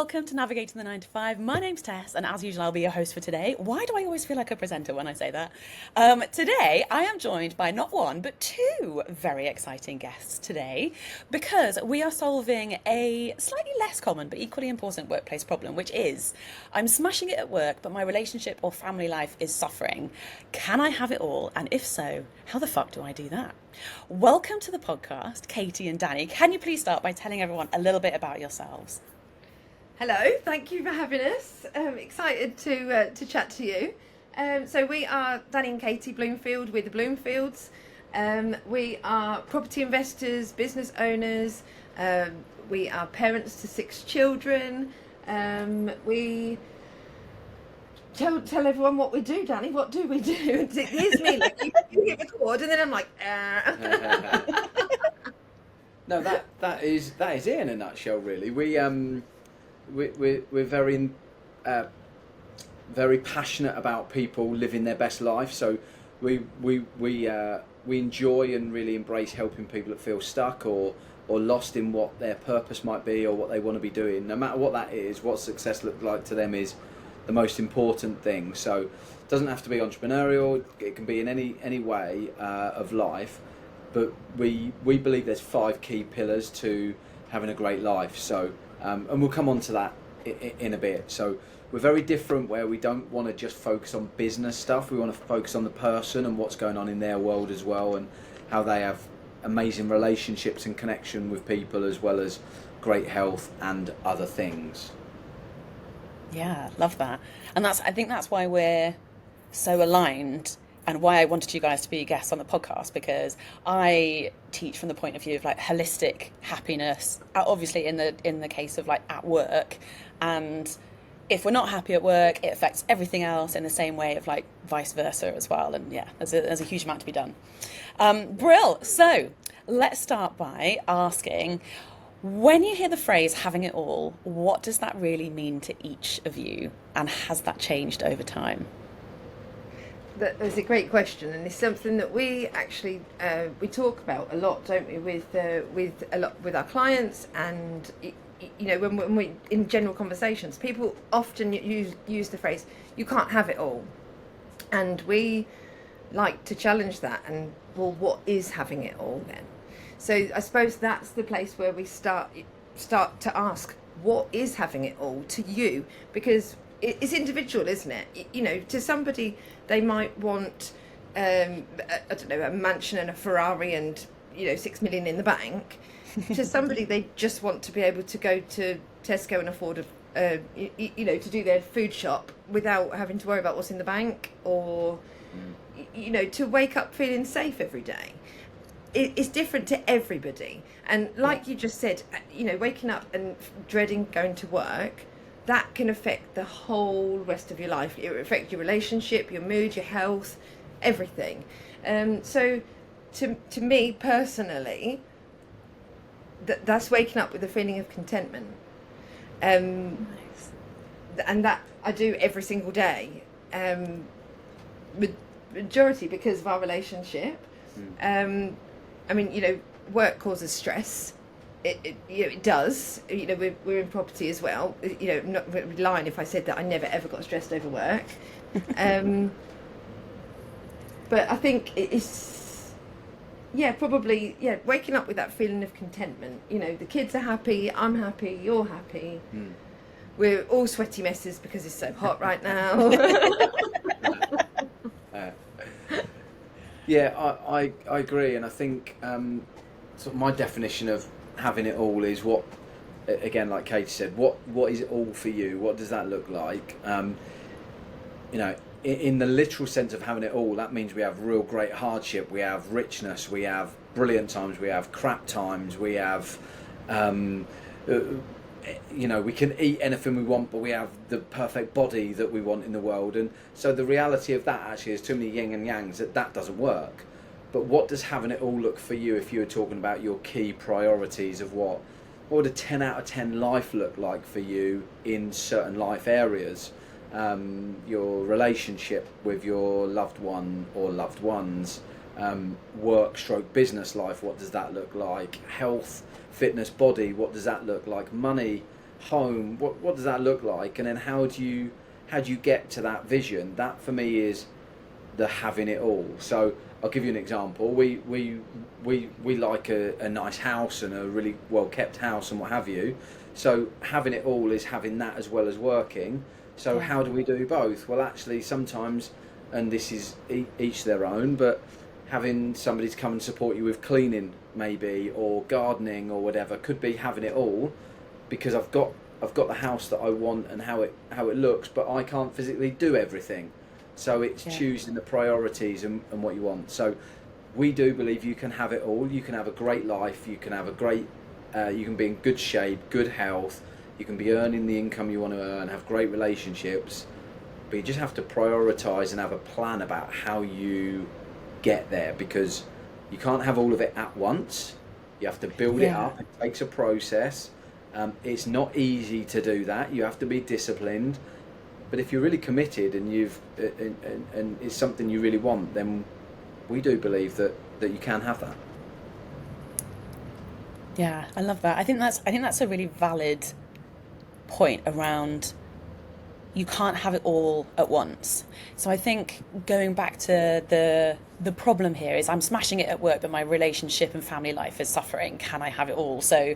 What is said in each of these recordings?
welcome to Navigating the 9 to 5. My name's Tess, and as usual, I'll be your host for today. Why do I always feel like a presenter when I say that? Today, I am joined by not one, but two very exciting guests today, because we are solving a slightly less common but equally important workplace problem, which is I'm smashing it at work, but my relationship or family life is suffering. Can I have it all? And if so, how the fuck do I do that? Welcome to the podcast, Katie and Danny. Can you please start by telling everyone a little bit about yourselves? Hello, thank you for having us. Excited to chat to you. So we are Danny and Katie Bloomfield. We're the Bloomfields. We are property investors, business owners. We are parents to 6 children. We tell everyone what we do, Danny. What do we do? Here's me, like you hit record, and then I'm like, No, that is it in a nutshell. Really, we're very passionate about people living their best life. So we enjoy and really embrace helping people that feel stuck or lost in what their purpose might be or what they want to be doing. No matter what that is, what success looks like to them is the most important thing. So it doesn't have to be entrepreneurial. It can be in any way of life. But we believe there's 5 key pillars to having a great life. So and we'll come on to that in a bit. So we're very different, where we don't want to just focus on business stuff. We want to focus on the person and what's going on in their world as well, and how they have amazing relationships and connection with people, as well as great health and other things. Yeah, love that. And I think that's why we're so aligned, and why I wanted you guys to be guests on the podcast, because I teach from the point of view of like holistic happiness, obviously in the case of like at work. And if we're not happy at work, it affects everything else in the same way of like vice versa as well. And yeah, there's a huge amount to be done. Brill. So let's start by asking, when you hear the phrase having it all, what does that really mean to each of you? And has that changed over time? That's a great question, and it's something that we actually we talk about a lot, don't we, with our clients, and you know, when we in general conversations, people often use the phrase "you can't have it all," and we like to challenge that. And well, what is having it all then? So I suppose that's the place where we start to ask, what is having it all to you? Because it's individual, isn't it? You know, to somebody they might want, I don't know, a mansion and a Ferrari and 6 million in the bank. To somebody, they just want to be able to go to Tesco and afford to do their food shop without having to worry about what's in the bank, or to wake up feeling safe every day. It's different to everybody, and like you just said, waking up and dreading going to work, that can affect the whole rest of your life. It will affect your relationship, your mood, your health, everything. So to me personally, that's waking up with a feeling of contentment. Nice. And that I do every single day. Majority because of our relationship. Work causes stress. It does. We're in property as well. I'm not lying if I said that I never ever got stressed over work. But I think it's probably waking up with that feeling of contentment. The kids are happy, I'm happy, you're happy. We're all sweaty messes because it's so hot right now. I agree, and I think sort of my definition of having it all is what, again, like Katie said, what is it all for you? What does that look like? In the literal sense of having it all, that means we have real great hardship, we have richness, we have brilliant times, we have crap times, we have we can eat anything we want, but we have the perfect body that we want in the world. And so the reality of that actually is too many yin and yangs that doesn't work. But what does having it all look for you if you were talking about your key priorities of what would a 10 out of 10 life look like for you in certain life areas? Your relationship with your loved one or loved ones, work/business life, what does that look like? Health, fitness, body, what does that look like? Money, home, what does that look like, and then how do you get to that vision? That for me is the having it all. So I'll give you an example. We like a nice house and a really well kept house and what have you. So having it all is having that as well as working. So how do we do both? Well, actually, sometimes, and this is each their own, but having somebody to come and support you with cleaning maybe, or gardening or whatever, could be having it all, because I've got the house that I want and how it looks, but I can't physically do everything. So it's choosing the priorities and what you want. So we do believe you can have it all. You can have a great life. You can have a great, you can be in good shape, good health. You can be earning the income you want to earn, have great relationships. But you just have to prioritise and have a plan about how you get there, because you can't have all of it at once. You have to build it up. It takes a process. It's not easy to do that. You have to be disciplined. But if you're really committed and and it's something you really want, then we do believe that you can have that. Yeah, I love that. I think that's a really valid point around you can't have it all at once. So I think going back to the problem here is I'm smashing it at work, but my relationship and family life is suffering. Can I have it all? So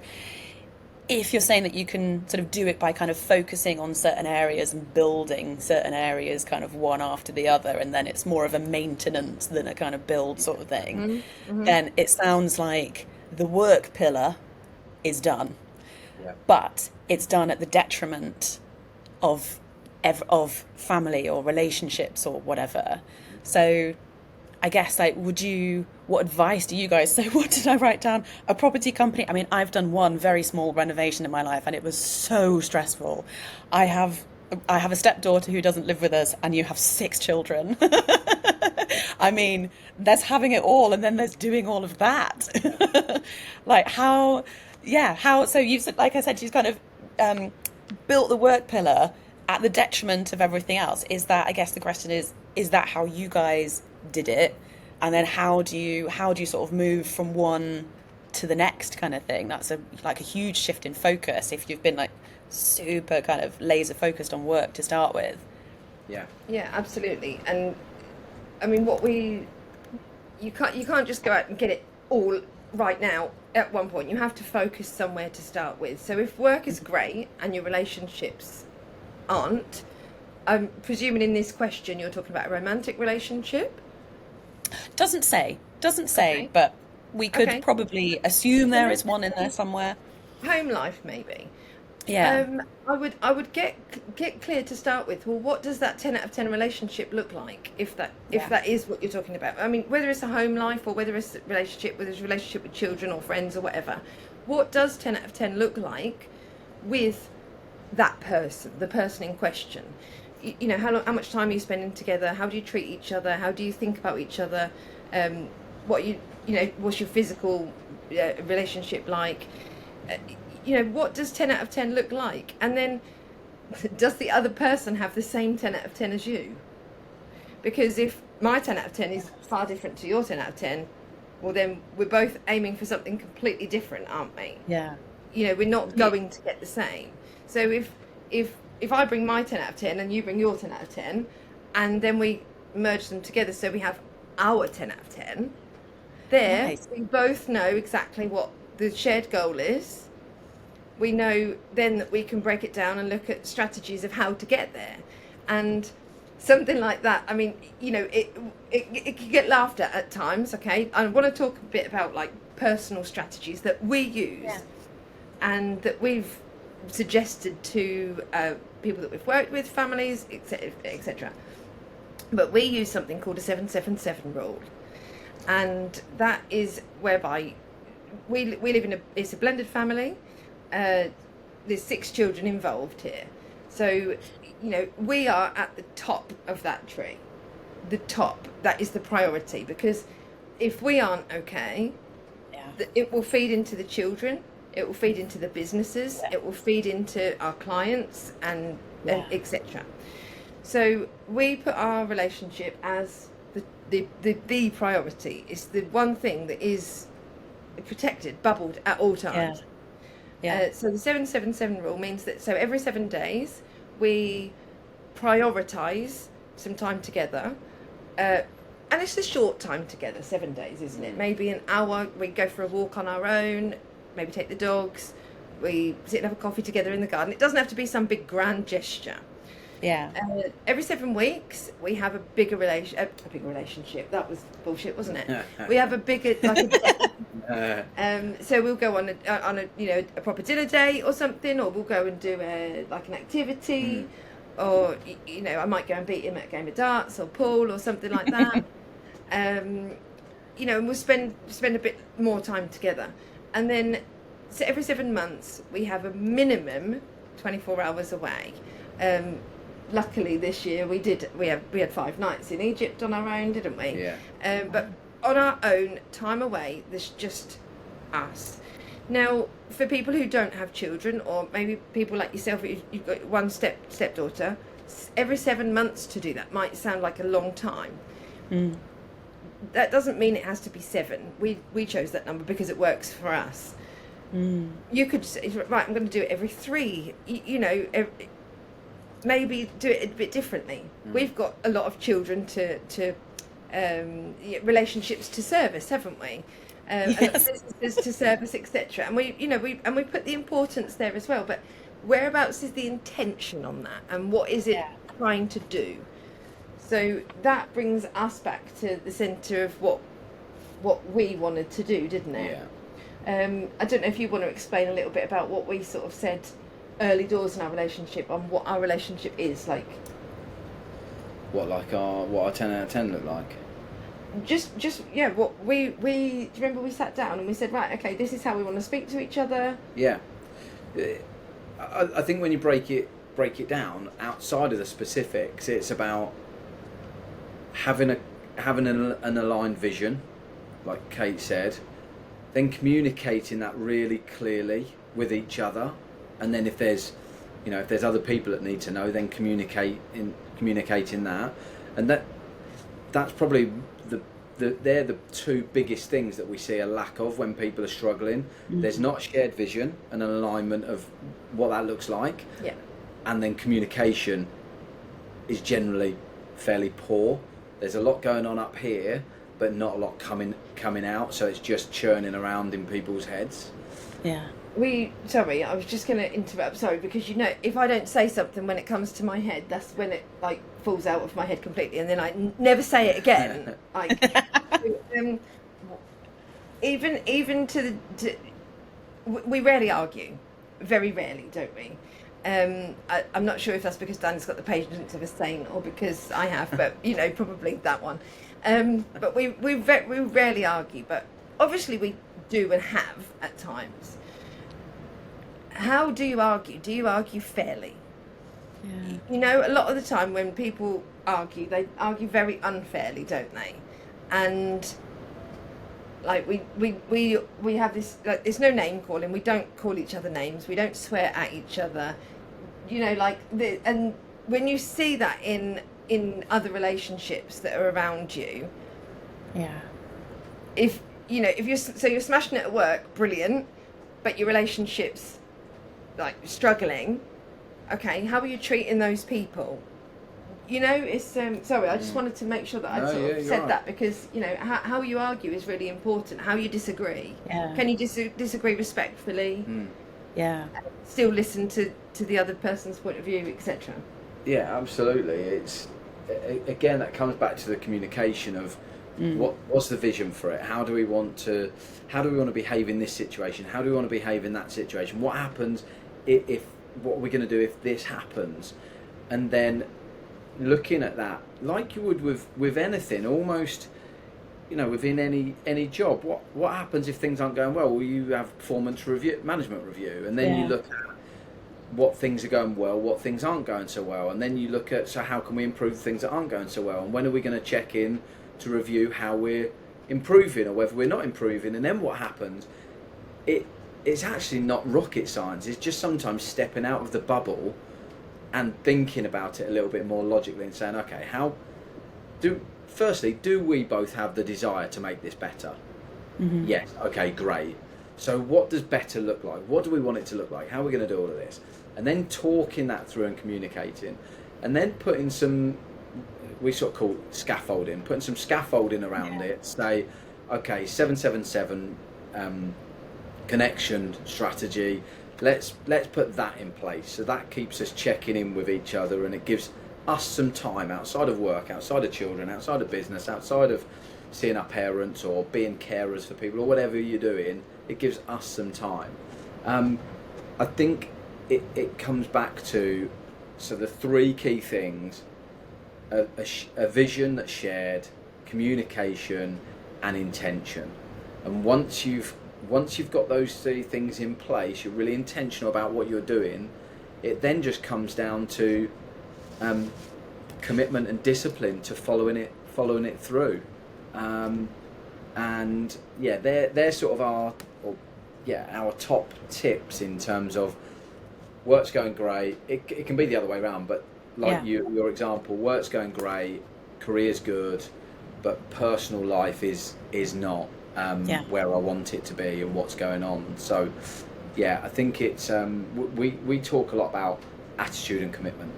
if you're saying that you can sort of do it by kind of focusing on certain areas and building certain areas kind of one after the other, and then it's more of a maintenance than a kind of build sort of thing, then it sounds like the work pillar is done. Yeah. But it's done at the detriment of family or relationships or whatever. So I guess, like, what advice do you guys, so what did I write down? A property company. I mean, I've done one very small renovation in my life and it was so stressful. I have a stepdaughter who doesn't live with us, and you have 6 children. I mean, there's having it all and then there's doing all of that. Like how, so you've, like I said, she's kind of built the work pillar at the detriment of everything else. Is that, I guess the question is that how you guys did it? And then how do you sort of move from one to the next kind of thing? That's a huge shift in focus if you've been like super kind of laser focused on work to start with. Yeah, absolutely. And I mean, you can't just go out and get it all right now at one point. You have to focus somewhere to start with. So if work is great and your relationships aren't, I'm presuming in this question you're talking about a romantic relationship. Doesn't say, Okay. but we could probably assume there is one in there somewhere. Home life, maybe. Yeah. I would get clear to start with. Well, what does that 10 out of 10 relationship look like? If that is what you're talking about. I mean, whether it's a home life or whether it's a relationship, whether it's a relationship with children or friends or whatever, what does 10 out of 10 look like with that person, the person in question? You know, how much time are you spending together? How do you treat each other? How do you think about each other? What's your physical relationship like? What does 10 out of 10 look like? And then does the other person have the same 10 out of 10 as you? Because if my 10 out of 10 is far different to your 10 out of 10, well, then we're both aiming for something completely different, aren't we? Yeah. We're not going to get the same. So if I bring my 10 out of 10 and you bring your 10 out of 10, and then we merge them together so we have our 10 out of 10, Nice. we both know exactly what the shared goal is. We know then that we can break it down and look at strategies of how to get there. And something like that, I mean, it can get laughed at times, okay? I want to talk a bit about like personal strategies that we use and that we've suggested to people that we've worked with, families, etc. But we use something called a 7-7-7 rule, and that is whereby we live it's a blended family. There's 6 children involved here, so we are at the top of that tree. The top, that is the priority, because if we aren't okay, it will feed into the children. It will feed into the businesses. It will feed into our clients and etc. So we put our relationship as the priority. It's the one thing that is protected, bubbled at all times. Yeah. So the 7-7-7 rule means that so every 7 days we prioritise some time together. And it's a short time together, 7 days, isn't it? Maybe an hour, we go for a walk on our own, maybe take the dogs, we sit and have a coffee together in the garden. It doesn't have to be some big grand gesture. Yeah. Every 7 weeks, we have a bigger relationship. That was bullshit, wasn't it? We have a bigger, so we'll go on a proper dinner date or something, or we'll go and do an activity, or I might go and beat him at a game of darts or pool or something like that. And we'll spend a bit more time together, and then so every 7 months we have a minimum 24 hours away. Luckily this year we had 5 nights in Egypt on our own, didn't we? Yeah. But on our own time away, there's just us. Now, for people who don't have children, or maybe people like yourself, you've got one stepdaughter, every 7 months to do that might sound like a long time. That doesn't mean it has to be 7. We chose that number because it works for us. You could say, right, I'm going to do it every 3. Maybe do it a bit differently. We've got a lot of children to relationships to service, haven't we? Yes. And businesses to service, etc. And we put the importance there as well. But whereabouts is the intention on that, and what is it trying to do? So that brings us back to the centre of what we wanted to do, didn't it? Yeah. I don't know if you want to explain a little bit about what we sort of said early doors in our relationship, on what our relationship is like. What our 10 out of 10 look like? What we do you remember we sat down and we said, right, okay, this is how we want to speak to each other. Yeah. I think when you break it down outside of the specifics, it's about having an aligned vision, like Kate said, then communicating that really clearly with each other, and then if there's other people that need to know, then communicating that, and that's probably they're the 2 biggest things that we see a lack of when people are struggling. There's not shared vision and an alignment of what that looks like, and then communication is generally fairly poor. There's a lot going on up here, but not a lot coming out, so it's just churning around in people's heads. Yeah. Sorry, I was just going to interrupt. Sorry, because if I don't say something when it comes to my head, that's when it falls out of my head completely, and then I never say it again. Even we rarely argue, very rarely, don't we? I'm not sure if that's because Dan's got the patience of a saint, or because I have, but probably that one. But we rarely argue, but obviously we do and have at times. How do you argue? Do you argue fairly? Yeah. A lot of the time when people argue, they argue very unfairly, don't they? And we have this, there's no name calling. We don't call each other names. We don't swear at each other. And when you see that in other relationships that are around you, if you're smashing it at work, brilliant, but your relationship's struggling, okay, how are you treating those people? It's sorry, I just wanted to make sure that I said right. that, because how you argue is really important. How you disagree, can you disagree respectfully, still listen to the other person's point of view, etc. Yeah, absolutely. It's again, that comes back to the communication of what's the vision for it. How do we want to behave in this situation? How do we want to behave in that situation? What happens if what are we going to do if this happens? And then looking at that like you would with anything, almost, within any job. What happens if things aren't going well? You have management review, and then you look at what things are going well, what things aren't going so well, and then you look at, so how can we improve things that aren't going so well, and when are we going to check in to review how we're improving or whether we're not improving? And then what happens? It's actually not rocket science. It's just sometimes stepping out of the bubble and thinking about it a little bit more logically and saying, okay, do we both have the desire to make this better? Yes. Okay, great. So what does better look like? What do we want it to look like? How are we going to do all of this? And then talking that through and communicating, and then putting some, we sort of call scaffolding, putting some scaffolding around it. Say, okay, 777 connection strategy. Let's put that in place. So that keeps us checking in with each other, and it gives us some time outside of work, outside of children, outside of business, outside of seeing our parents or being carers for people or whatever you're doing. It gives us some time. I think it comes back to, so the three key things: a vision that's shared, communication, and intention. And once you've got those three things in place, you're really intentional about what you're doing. It then just comes down to commitment and discipline to following it through. And yeah, they're sort of our top tips in terms of work's going great. It can be the other way around, but like your example, work's going great, career's good, but personal life is not where I want it to be and what's going on. So yeah, I think it's we talk a lot about attitude and commitment.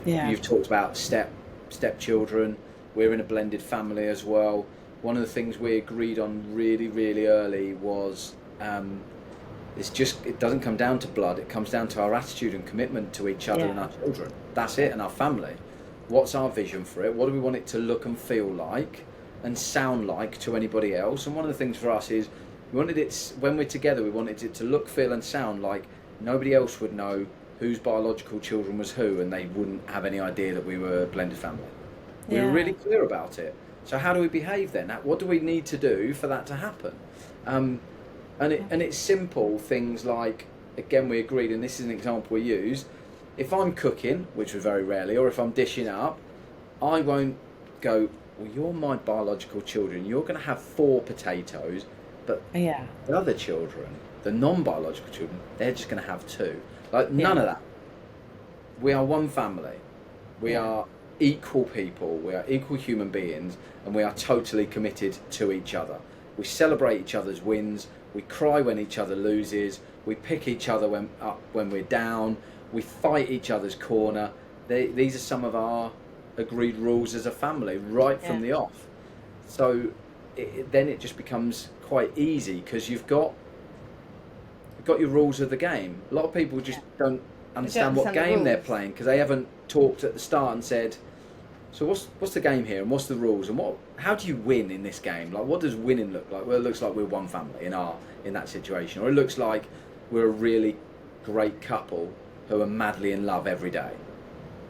You've talked about stepchildren. We're in a blended family as well. One of the things we agreed on really, really early was it doesn't come down to blood, it comes down to our attitude and commitment to each other and our children. That's it, and our family. What's our vision for it? What do we want it to look and feel like and sound like to anybody else? And one of the things for us is when we're together, we wanted it to look, feel and sound like nobody else would know whose biological children was who, and they wouldn't have any idea that we were a blended family. We were really clear about it. So how do we behave then? What do we need to do for that to happen? And it's simple things like, again, we agreed, and this is an example we use. If I'm cooking, which was very rarely, or if I'm dishing up, I won't go, well, you're my biological children, you're going to have 4 potatoes, but the other children, the non-biological children, they're just going to have 2. Like, none of that. We are one family. We are equal people. We are equal human beings, and we are totally committed to each other. We celebrate each other's wins. We cry when each other loses. We pick each other when we're down. We fight each other's corner. These are some of our agreed rules as a family right from the off. So then it just becomes quite easy because you've got your rules of the game. A lot of people just don't understand what game they're playing because they haven't talked at the start and said, so what's the game here and what's the rules and how do you win in this game? Like, what does winning look like? Well, it looks like we're one family in that situation, or it looks like we're a really great couple who are madly in love every day.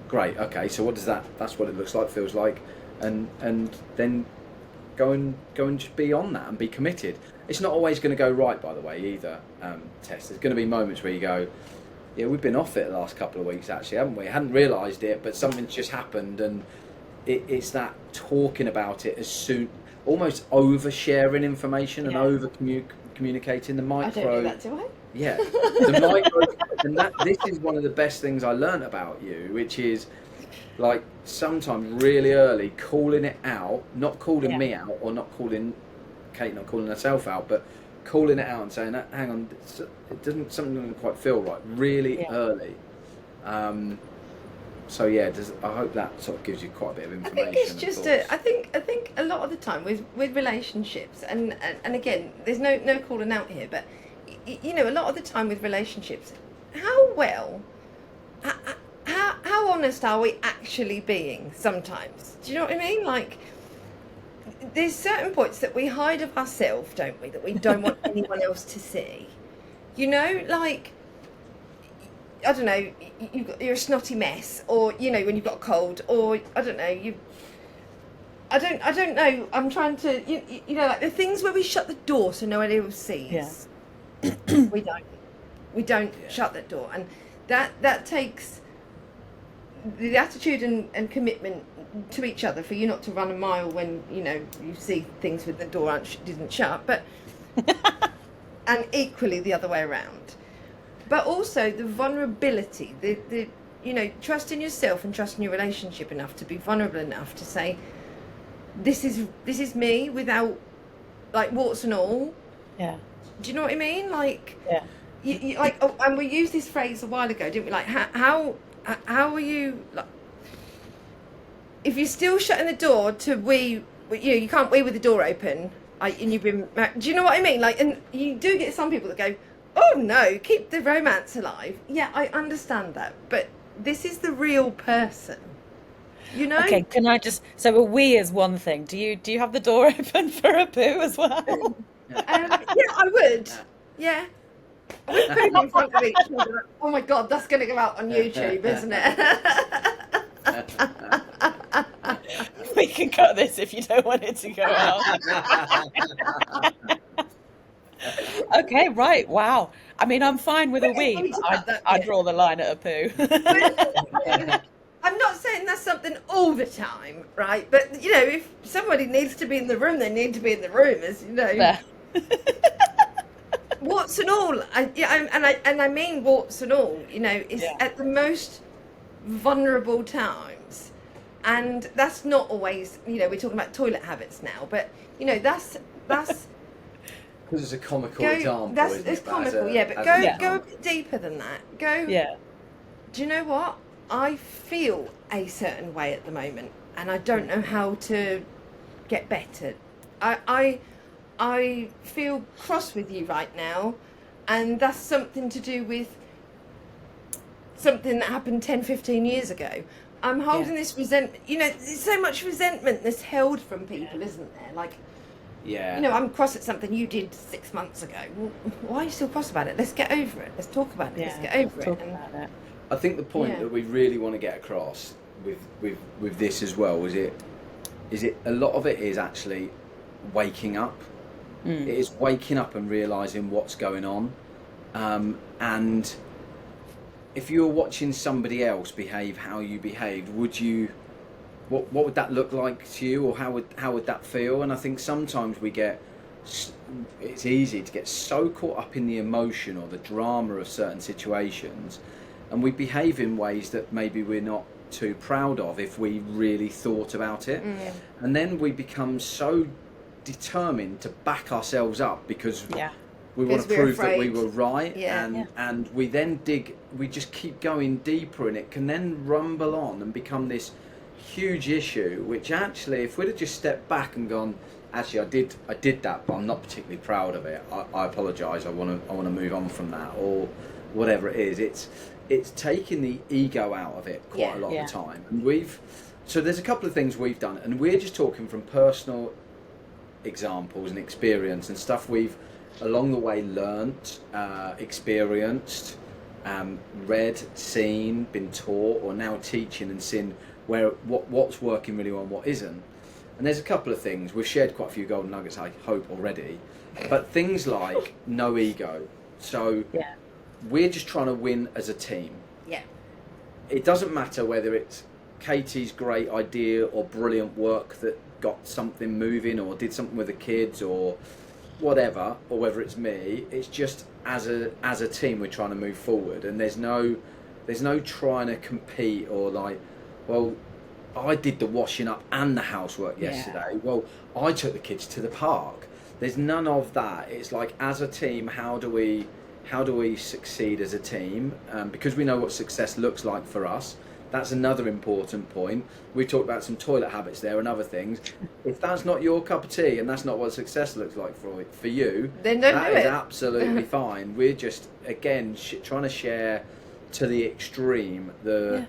Great, okay, so what does that's what it looks like, feels like, and then go and just be on that and be committed. It's not always going to go right, by the way, either, Tess. There's going to be moments where you go, yeah, we've been off it the last couple of weeks, actually, haven't we? Hadn't realised it, but something's just happened, and it's that talking about it as soon, almost oversharing information and over communicating the micro. I don't do that, do I? Yeah, the micro, and this is one of the best things I learnt about you, which is like sometimes really early calling it out, not calling me out, or not calling Kate, not calling herself out, but calling it out and saying, hang on, something doesn't quite feel right, really early. So yeah, I hope that sort of gives you quite a bit of information. I think it's just I think a lot of the time with relationships, and again, there's no calling out here, but you know, a lot of the time with relationships, how honest are we actually being sometimes? Do you know what I mean? Like, there's certain points that we hide of ourselves, don't we, that we don't want anyone else to see. You know, like, I don't know, you're a snotty mess, or, you know, when you've got a cold, or, I don't know, I don't know, I'm trying to, you know, like the things where we shut the door so no one else sees. Yeah. We don't shut that door, and that takes the attitude and commitment to each other for you not to run a mile when, you know, you see things with the door didn't shut, but and equally the other way around. But also the vulnerability, the you know, trusting yourself and trusting your relationship enough to be vulnerable enough to say, this is me without, like, warts and all. Yeah. Do you know what I mean? Like, Yeah. you like, oh, and we used this phrase a while ago, didn't we? Like, how are you? Like, if you're still shutting the door to we, you know, you can't we with the door open, like, and you've been. Do you know what I mean? Like, and you do get some people that go, oh no, keep the romance alive. Yeah, I understand that, but this is the real person. You know? Okay, can I just, so a wee is one thing. Do you have the door open for a poo as well? Yeah, I would. Yeah. With food in front of each other. Oh my god, that's going to go out on YouTube, isn't it? We can cut this if you don't want it to go out. Okay, right. Wow. I mean, I'm fine with a wee, need to but cut that I bit. draw the line at a poo. I'm not saying that's something all the time, right? But you know, if somebody needs to be in the room, they need to be in the room, as you know. There. Warts and all, and I mean warts and all. You know, is Yeah. at the most vulnerable times, and that's not always. You know, we're talking about toilet habits now, but you know, that's Because it's a comical example. That's isn't it's it? But comical, yeah. But as go an go a example. bit deeper than that. Go. Yeah. Do you know what? I feel a certain way at the moment, and I don't know how to get better. I feel cross with you right now, and that's something to do with something that happened 10, 15 years ago. I'm holding this resentment. You know, there's so much resentment that's held from people, isn't there? Like, Yeah. you know, I'm cross at something you did 6 months ago. Well, why are you still cross about it? Let's get over it. Let's talk about it. Yeah. Let's get over Talk it. about it. I think the point Yeah. that we really want to get across with this as well is it a lot of it is actually waking up. It is waking up and realizing what's going on, and if you were watching somebody else behave how you behaved, would you? What would that look like to you, or how would that feel? And I think sometimes it's easy to get so caught up in the emotion or the drama of certain situations, and we behave in ways that maybe we're not too proud of if we really thought about it. And then we become so determined to back ourselves up because Yeah. we want to Because we're prove that we afraid. were right. Yeah. And Yeah. and we then we just keep going deeper, and it can then rumble on and become this huge issue, which actually, if we'd have just stepped back and gone, actually I did that, but I'm not particularly proud of it, I apologise, I want to move on from that, or whatever it is, it's taking the ego out of it quite a lot of the time. And so there's a couple of things we've done, and we're just talking from personal examples and experience and stuff we've along the way learnt, experienced, read, seen, been taught, or now teaching and seeing what's working really well and what isn't. And there's a couple of things. We've shared quite a few golden nuggets, I hope, already. But things like no ego. So Yeah. we're just trying to win as a team. Yeah. It doesn't matter whether it's Katie's great idea or brilliant work that got something moving or did something with the kids or whatever, or whether it's me. It's just as a team we're trying to move forward, and there's no trying to compete or like, well, I did the washing up and the housework yesterday. Well, I took the kids to the park. There's none of that. It's like, as a team, how do we succeed as a team? Because we know what success looks like for us. That's another important point. We talked about some toilet habits there and other things. If that's not your cup of tea and that's not what success looks like for you, Then don't that do is it. absolutely fine. We're just, again, trying to share to the extreme the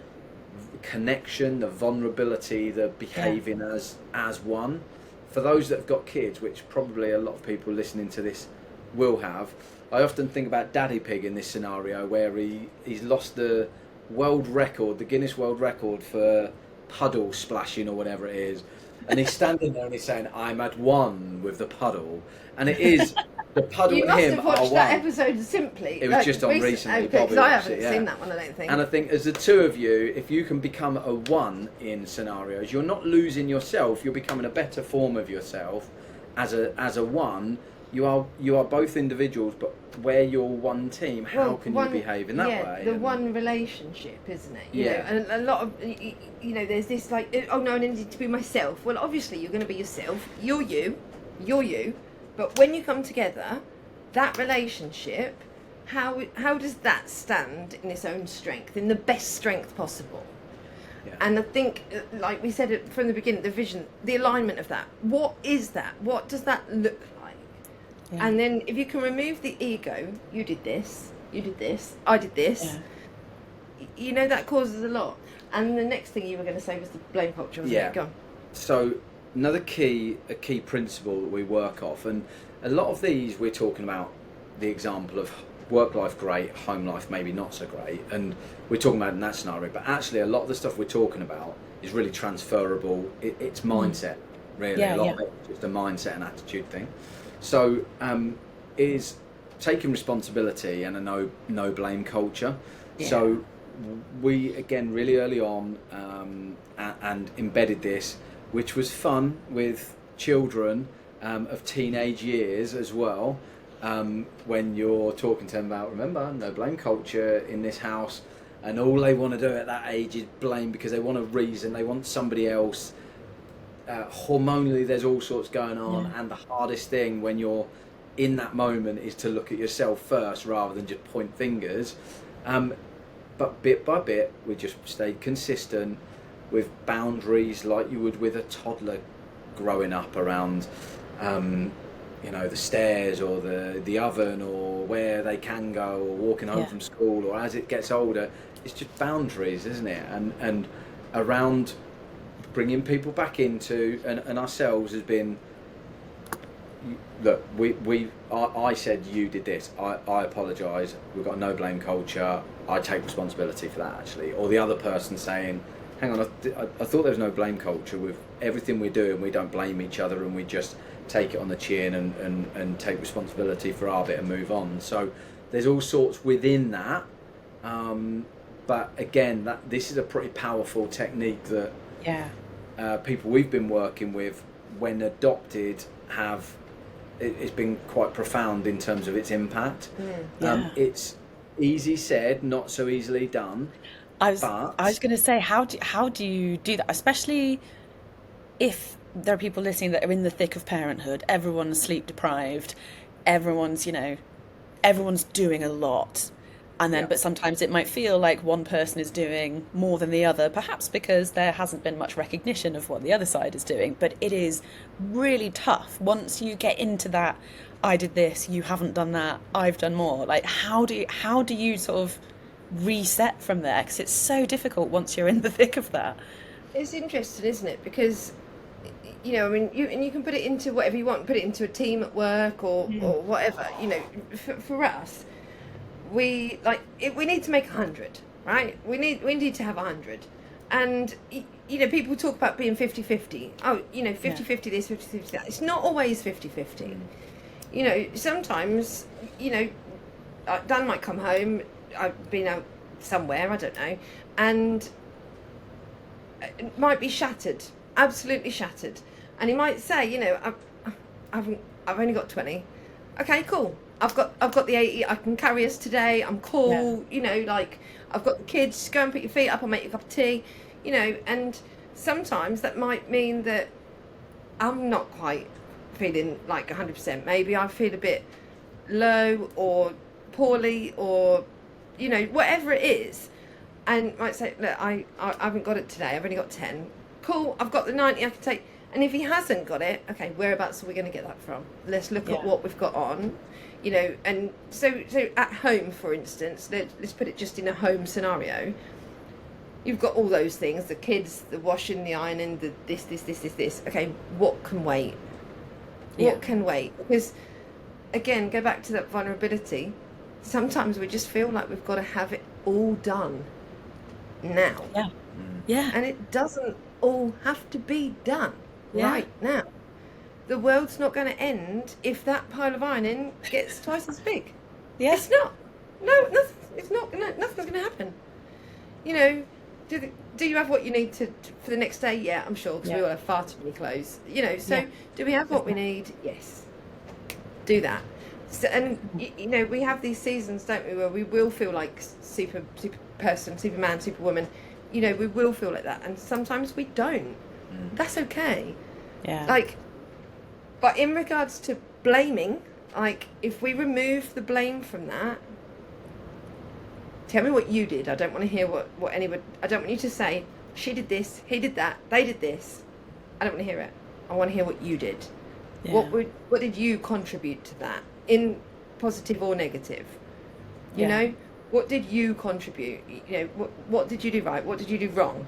connection, the vulnerability, the behaving as one. For those that have got kids, which probably a lot of people listening to this will have, I often think about Daddy Pig in this scenario where he's lost the world record, the Guinness World Record for puddle splashing or whatever it is, and he's standing there and he's saying, I'm at one with the puddle, and it is the puddle You and must him have are watched that one. episode of Simply. It was just on recently, Okay, because Bobby I watched haven't it, yeah. seen that one, I don't think. And I think as the two of you, if you can become a one in scenarios, you're not losing yourself, you're becoming a better form of yourself as a one. You are both individuals, but where you're one team, how can you behave in that way? The one relationship, isn't it? You Yeah. know, and a lot of, you know, there's this like, oh no, I need to be myself. Well, obviously you're going to be yourself. You're you, but when you come together, that relationship, how does that stand in its own strength, in the best strength possible? Yeah. And I think, like we said it from the beginning, the vision, the alignment of that. What is that? What does that look like? Yeah. And then if you can remove the ego, you did this, I did this. Yeah. That causes a lot. And the next thing you were going to say was the blame culture, wasn't it? Go on. So another key principle that we work off, and a lot of these we're talking about the example of work life great, home life maybe not so great, and we're talking about in that scenario, but actually a lot of the stuff we're talking about is really transferable. It's mindset, really. A lot of it is just a mindset and attitude thing. So is taking responsibility and a no blame culture. Yeah. So we, again, really early on and embedded this, which was fun with children of teenage years as well. When you're talking to them about, remember, no blame culture in this house, and all they want to do at that age is blame because they want a reason, they want somebody else. Hormonally, there's all sorts going on, and the hardest thing when you're in that moment is to look at yourself first rather than just point fingers. But bit by bit, we just stayed consistent with boundaries like you would with a toddler growing up around the stairs or the oven or where they can go or walking home from school, or as it gets older, it's just boundaries, isn't it? And around bringing people back into, and ourselves has been, look, I said you did this, I apologise, we've got a no blame culture, I take responsibility for that actually, or the other person saying, hang on, I thought there was no blame culture. With everything we're doing, we don't blame each other and we just take it on the chin and take responsibility for our bit and move on. So there's all sorts within that, but again, this is a pretty powerful technique that people we've been working with, when adopted, it's been quite profound in terms of its impact. It's easy said, not so easily done. I was going to say, how do you do that, especially if there are people listening that are in the thick of parenthood, everyone's sleep deprived, everyone's doing a lot, and then but sometimes it might feel like one person is doing more than the other, perhaps because there hasn't been much recognition of what the other side is doing. But it is really tough once you get into that, I did this, you haven't done that, I've done more. Like, how do you sort of reset from there? Because it's so difficult once you're in the thick of that. It's interesting, isn't it? Because you can put it into whatever you want, put it into a team at work or whatever. For us, we need to make 100, right? We need to have 100, and people talk about being 50-50. 50-50 this, 50-50 that. It's not always 50-50. Sometimes Dan might come home. I've been out somewhere, I don't know, and it might be shattered, absolutely shattered, and he might say, I've only got 20. Okay, cool. I've got the 80. I can carry us today. I'm cool. I've got the kids. Go and put your feet up. I'll make you a cup of tea. And sometimes that might mean that I'm not quite feeling like 100%. Maybe I feel a bit low or poorly or whatever it is, and might say, look, I haven't got it today, I've only got 10. Cool, I've got the 90 I can take. And if he hasn't got it, okay, whereabouts are we going to get that from? Let's look at what we've got on, and so at home, for instance, let's put it just in a home scenario. You've got all those things, the kids, the washing, the ironing, the this. Okay, what can wait? What can wait? Because, again, go back to that vulnerability. Sometimes we just feel like we've got to have it all done now. And it doesn't all have to be done right now. The world's not going to end if that pile of ironing gets twice as big. It's not. No, it's not. Nothing's going to happen. Do you have what you need for the next day? Yeah, I'm sure, because we all have far too many clothes. Do we have what we need? Yes. Do that. And we have these seasons, don't we, where we will feel like super person, superman, superwoman. We will feel like that, and sometimes we don't. That's okay. But in regards to blaming like, if we remove the blame from that, tell me what you did. I don't want to hear what anyone, I don't want you to say, she did this, he did that, they did this. I don't want to hear it. I want to hear what you did. Yeah. What did you contribute to that, in positive or negative? You know, what did you contribute? You know, what did you do right? What did you do wrong?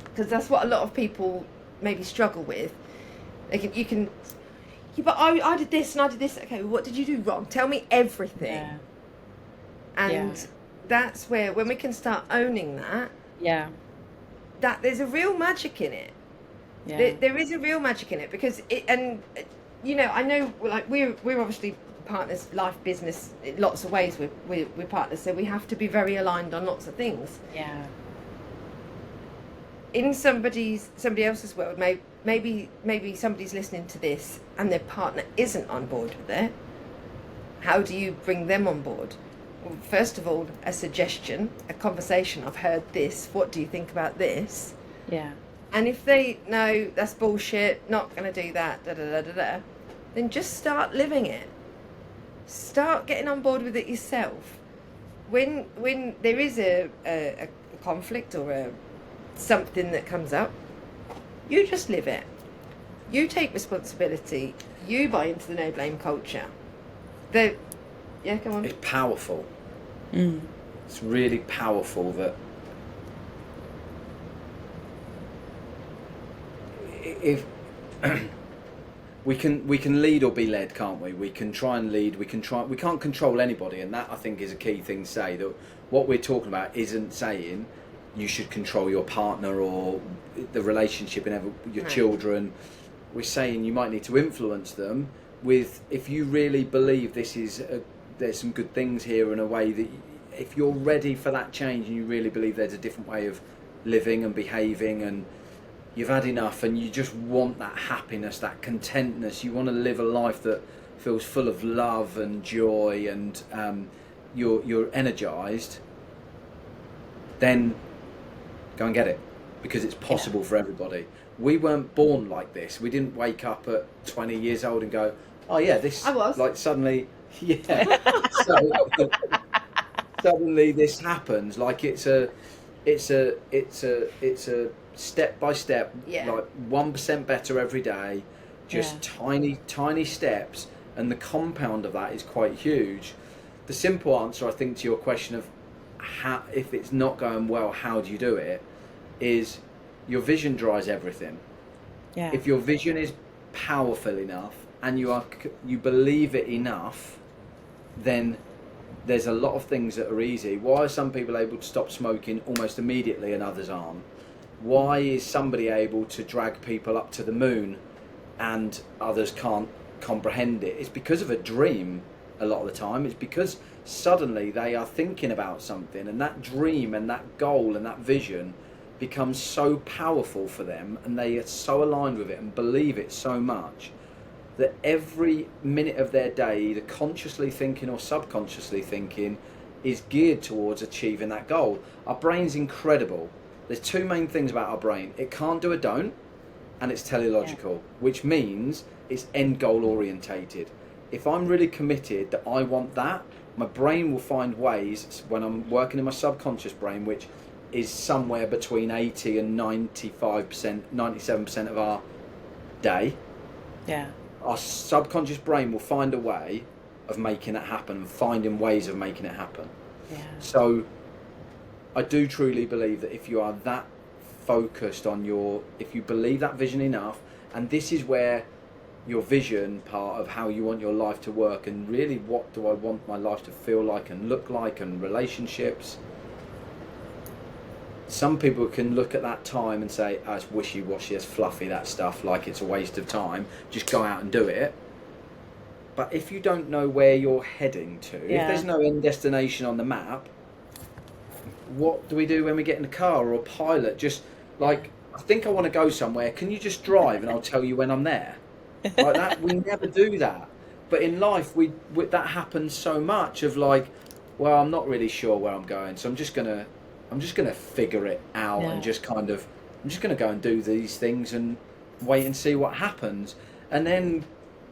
Because that's what a lot of people maybe struggle with. But I did this and I did this. Okay, well, what did you do wrong? Tell me everything. Yeah. And that's where, when we can start owning that, that there's a real magic in it. Yeah. There is a real magic in it, because you know, I know, like, we're obviously partners, life, business, in lots of ways we're partners, so we have to be very aligned on lots of things. Yeah. In somebody else's world, maybe somebody's listening to this and their partner isn't on board with it. How do you bring them on board? Well, first of all, a suggestion, a conversation. I've heard this. What do you think about this? Yeah. And if they know that's bullshit, not going to do that, then just start living it. Start getting on board with it yourself. When there is a conflict or something that comes up, you just live it. You take responsibility. You buy into the no blame culture. Come on. It's powerful. Mm. It's really powerful that if we can lead or be led, can't we? We can try and lead. We can't control anybody, and that, I think, is a key thing to say. That what we're talking about isn't saying you should control your partner or the relationship and your children. We're saying you might need to influence them with, if you really believe there's some good things here, in a way that if you're ready for that change and you really believe there's a different way of living and behaving, and you've had enough and you just want that happiness, that contentness, you want to live a life that feels full of love and joy, and you're energized, then go and get it, because it's possible for everybody. We weren't born like this. We didn't wake up at 20 years old and go, oh yeah, this, I was. like, suddenly, suddenly this happens. Like, it's a step by step, like 1% better every day, just tiny steps, and the compound of that is quite huge. The simple answer, I think, to your question of how, if it's not going well, how do you do it, is your vision drives everything. If your vision is powerful enough and you believe it enough, then there's a lot of things that are easy. Why are some people able to stop smoking almost immediately and others aren't? Why is somebody able to drag people up to the moon and others can't comprehend it? It's because of a dream a lot of the time. It's because suddenly they are thinking about something, and that dream and that goal and that vision becomes so powerful for them, and they are so aligned with it and believe it so much that every minute of their day, either consciously thinking or subconsciously thinking, is geared towards achieving that goal. Our brain's incredible. There's two main things about our brain. It can't do a don't, and it's teleological, which means it's end goal orientated. If I'm really committed that I want that, my brain will find ways, when I'm working in my subconscious brain, which is somewhere between 80 and 95%, 97% of our day. Our subconscious brain will find a way of making it happen, and finding ways of making it happen. So I do truly believe that if you are that focused on if you believe that vision enough, and this is where your vision part of how you want your life to work, and really what do I want my life to feel like and look like, and relationships. Some people can look at that time and say, oh, it's wishy-washy, it's fluffy, that stuff, like it's a waste of time, just go out and do it. But if you don't know where you're heading to, if there's no end destination on the map, what do we do when we get in a car or a pilot? Just like, I think I want to go somewhere, can you just drive and I'll tell you when I'm there? Like that, we never do that. But in life, we that happens so much of like, well, I'm not really sure where I'm going, so I'm just gonna figure it out, and just kind of, I'm just gonna go and do these things and wait and see what happens. And then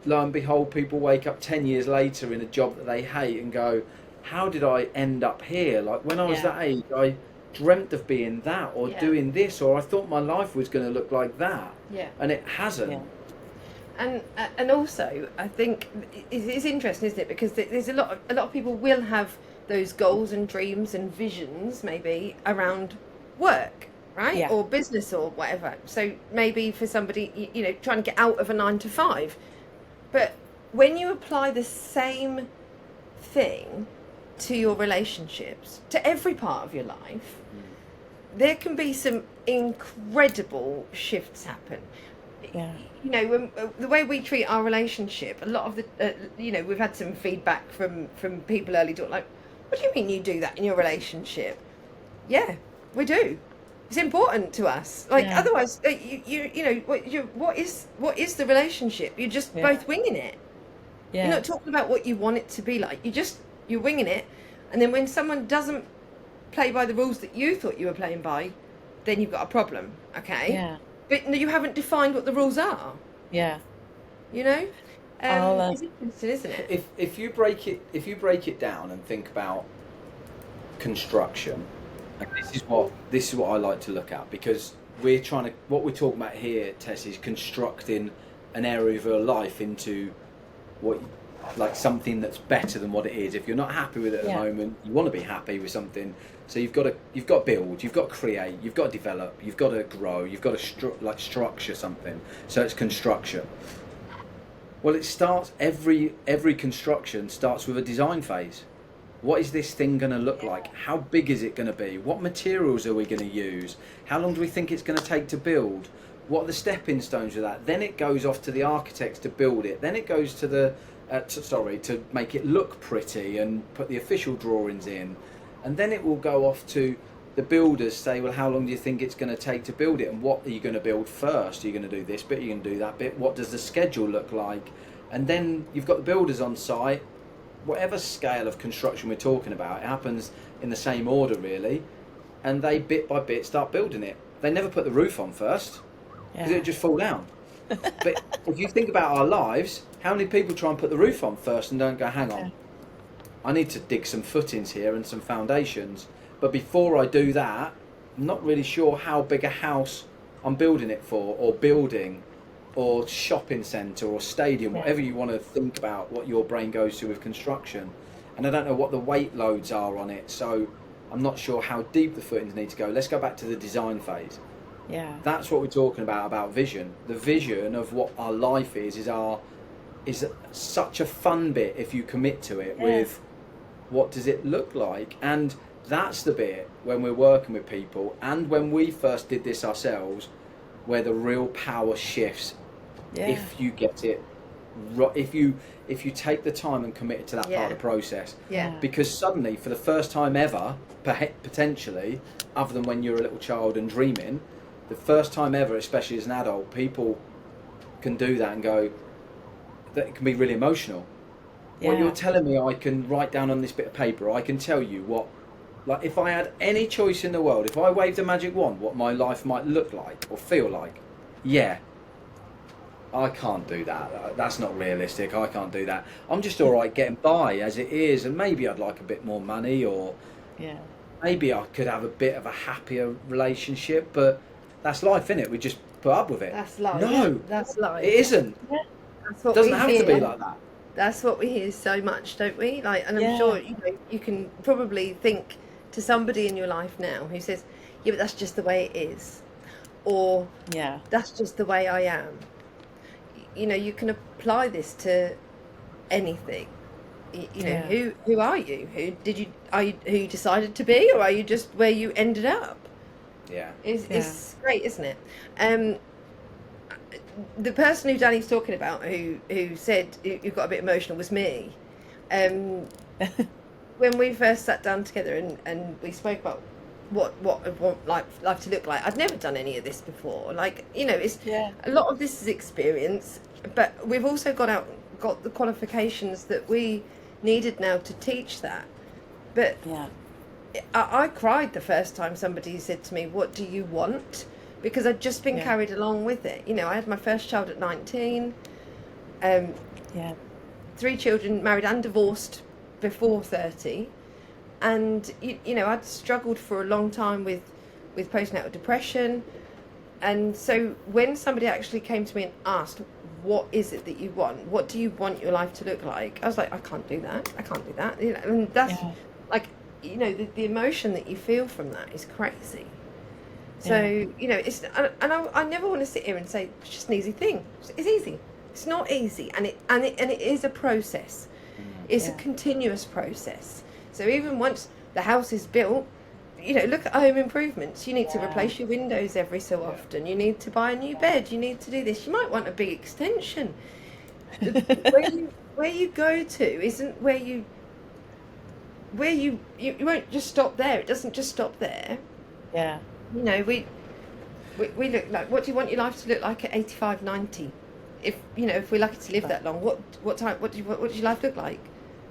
lo and behold, people wake up 10 years later in a job that they hate and go, how did I end up here? Like, when I was that age, I dreamt of being that or doing this, or I thought my life was going to look like that. Yeah. And it hasn't. Yeah. And also, I think it's interesting, isn't it? Because there's a lot of people will have those goals and dreams and visions, maybe around work, right? Yeah. Or business or whatever. So maybe for somebody, you know, trying to get out of a 9 to 5. But when you apply the same thing to your relationships, to every part of your life, there can be some incredible shifts happen. Yeah. You know, when, the way we treat our relationship, a lot of the, you know, we've had some feedback from people early talk, like, what do you mean you do that in your relationship? Yeah, we do. It's important to us. Like, otherwise, you know, what is the relationship? You're just both winging it. Yeah. You're not talking about what you want it to be like. You're winging it, and then when someone doesn't play by the rules that you thought you were playing by, then you've got a problem. Okay. Yeah. But you haven't defined what the rules are. Yeah. You know. It's interesting, isn't it? If you break it down and think about construction, and this is what I like to look at, because what we're talking about here, Tess, is constructing an area of your life into like something that's better than what it is. If you're not happy with it at the moment, you want to be happy with something. So you've got to build, you've got to create, you've got to develop, you've got to grow, you've got to structure something. So it's construction. Well, it starts every construction starts with a design phase. What is this thing going to look like? How big is it going to be? What materials are we going to use? How long do we think it's going to take to build? What are the stepping stones of that? Then it goes off to the architects to build it. Then it goes to the to make it look pretty and put the official drawings in. And then it will go off to the builders, say, well, how long do you think it's going to take to build it? And what are you going to build first? Are you going to do this bit? Are you going to do that bit? What does the schedule look like? And then you've got the builders on site. Whatever scale of construction we're talking about, it happens in the same order, really. And they, bit by bit, start building it. They never put the roof on first, because it would just fall down. But if you think about our lives, how many people try and put the roof on first and don't go, hang on, I need to dig some footings here and some foundations. But before I do that, I'm not really sure how big a house I'm building it for, or building, or shopping centre, or stadium, whatever you want to think about, what your brain goes to with construction. And I don't know what the weight loads are on it, so I'm not sure how deep the footings need to go. Let's go back to the design phase. Yeah. That's what we're talking about vision. The vision of what our life is such a fun bit if you commit to it with what does it look like. And that's the bit when we're working with people, and when we first did this ourselves, where the real power shifts. If you get it right, if you take the time and commit to that part of the process. Because suddenly, for the first time ever, potentially, other than when you're a little child and dreaming, the first time ever, especially as an adult, people can do that and go, that it can be really emotional. What you're telling me, I can write down on this bit of paper, I can tell you what, like, if I had any choice in the world, if I waved a magic wand, what my life might look like or feel like. I can't do that. That's not realistic. I can't do that. I'm just all right getting by as it is, and maybe I'd like a bit more money, or maybe I could have a bit of a happier relationship, but that's life, innit? We just put up with it. That's life. No, that's life. It isn't. That's what it doesn't we have hear. to be like that. That's what we hear so much, don't we? Like, and I'm sure you can probably think to somebody in your life now who says, "Yeah, but that's just the way it is," or "That's just the way I am." You know, you can apply this to anything. You know, who are you? Are you who you decided to be, or are you just where you ended up? It's great, isn't it? The person who Danny's talking about, who said who got a bit emotional, was me. When we first sat down together and we spoke about what I want life to look like, I'd never done any of this before. Like, you know, it's a lot of this is experience, but we've also got the qualifications that we needed now to teach that. But I cried the first time somebody said to me, "What do you want?" Because I'd just been carried along with it. You know, I had my first child at 19. Yeah. 3 children, married and divorced before 30, and you know, I'd struggled for a long time with postnatal depression. And so when somebody actually came to me and asked, what is it that you want? What do you want your life to look like? I was like, I can't do that. I can't do that. You know, and that's like, you know, the emotion that you feel from that is crazy. So, you know, it's, and I never want to sit here and say it's just an easy thing. It's easy. It's not easy. And it is a process. It's a continuous process. So even once the house is built, you know, look at home improvements. You need to replace your windows every so often. You need to buy a new bed. You need to do this. You might want a big extension. Where you go to isn't where you won't just stop there. It doesn't just stop there. Yeah. You know, we look like, what do you want your life to look like at 85, 90? If, you know, if we're lucky to live that long, what does your life look like?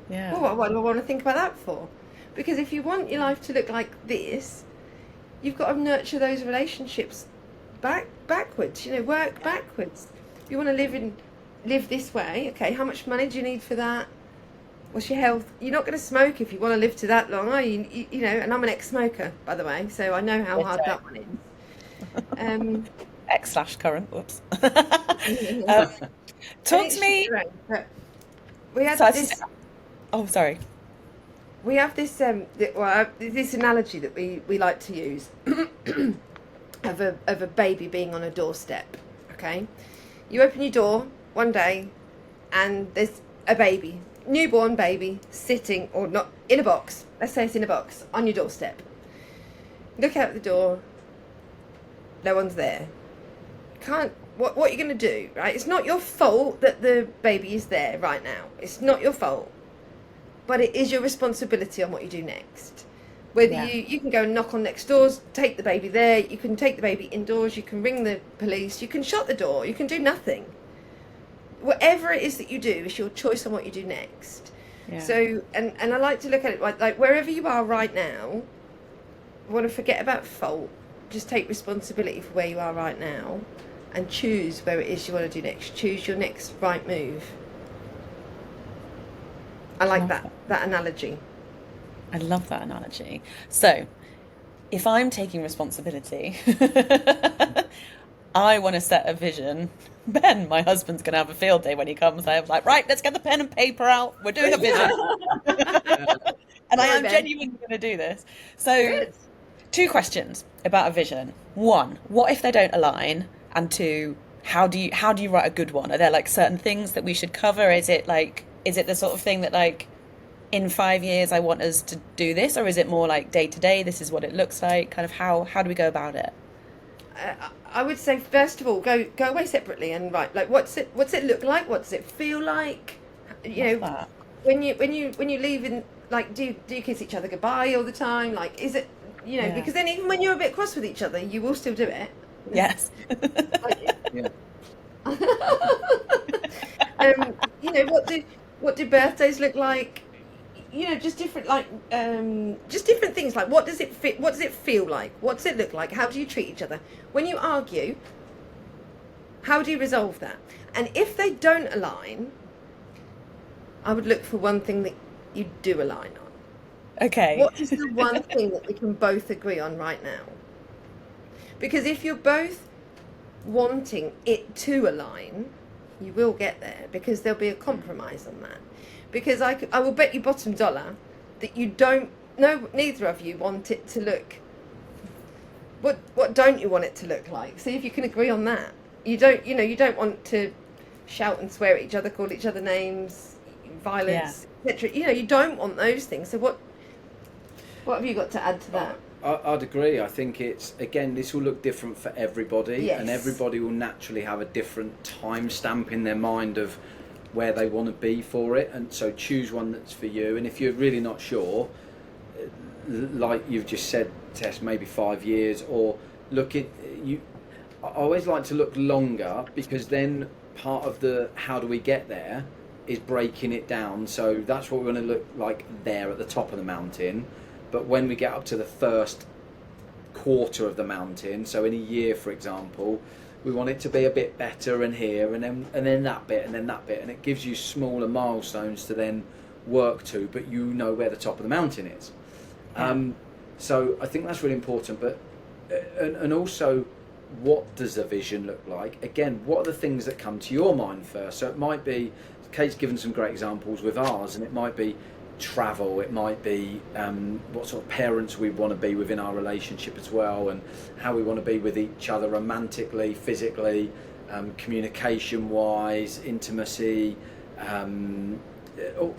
Yeah. Well, what do I want to think about that for? Because if you want your life to look like this, you've got to nurture those relationships backwards. You know, work backwards. If you want to live this way, okay, how much money do you need for that? What's your health? You're not going to smoke if you want to live to that long, are you? You know, and I'm an ex-smoker, by the way, so I know how hard that one is. Ex/current. Whoops. Talk to me. We had this. Oh, sorry. We have this this analogy that we like to use of a baby being on a doorstep. Okay, you open your door one day, and there's a baby, newborn baby, sitting or not in a box. Let's say it's in a box on your doorstep. Look out the door. No one's there. Can't. What are you going to do? Right? It's not your fault that the baby is there right now. It's not your fault. But it is your responsibility on what you do next. Whether you can go and knock on next doors, take the baby there, you can take the baby indoors, you can ring the police, you can shut the door, you can do nothing. Whatever it is that you do, it's your choice on what you do next. Yeah. So, and I like to look at it like wherever you are right now, I want to forget about fault, just take responsibility for where you are right now and choose where it is you want to do next. Choose your next right move. I like that analogy. I love that analogy. So, if I'm taking responsibility, I want to set a vision. Ben, my husband's going to have a field day when he comes. I'm like, right, let's get the pen and paper out. We're doing a vision. And I am genuinely going to do this. So, 2 questions about a vision. 1, what if they don't align? And 2, how do you write a good one? Are there like certain things that we should cover? Is it the sort of thing that like in 5 years I want us to do this, or is it more like day to day, this is what it looks like? Kind of how do we go about it? I would say first of all go away separately and write like what's it look like? What does it feel like? You know, when you leave in, like do you kiss each other goodbye all the time? Like is it, you know, because then even when you're a bit cross with each other, you will still do it. Yes. You know, what do birthdays look like? You know, just different just different things like what does it feel like? What does it look like? How do you treat each other? When you argue, how do you resolve that? And if they don't align, I would look for one thing that you do align on. Okay. What is the one thing that we can both agree on right now? Because if you're both wanting it to align, you will get there because there'll be a compromise on that. Because I will bet you bottom dollar that neither of you want it to look. What don't you want it to look like? See if you can agree on that. You don't want to shout and swear at each other, call each other names, violence, etc. You know, you don't want those things. So what have you got to add to that? I'd agree. I think this will look different for everybody, and everybody will naturally have a different time stamp in their mind of where they want to be for it, and so choose one that's for you. And if you're really not sure, like you've just said, Tess, maybe 5 years, or I always like to look longer, because then part of the how do we get there is breaking it down. So that's what we're going to look like there at the top of the mountain. But when we get up to the first quarter of the mountain, so in a year, for example, we want it to be a bit better, and here, and then that bit, and then that bit, and it gives you smaller milestones to then work to, but you know where the top of the mountain is. So I think that's really important. But and also, what does the vision look like? Again, what are the things that come to your mind first? So it might be, Kate's given some great examples with ours, and it might be travel, it might be what sort of parents we want to be within our relationship as well, and how we want to be with each other romantically, physically, communication wise, intimacy,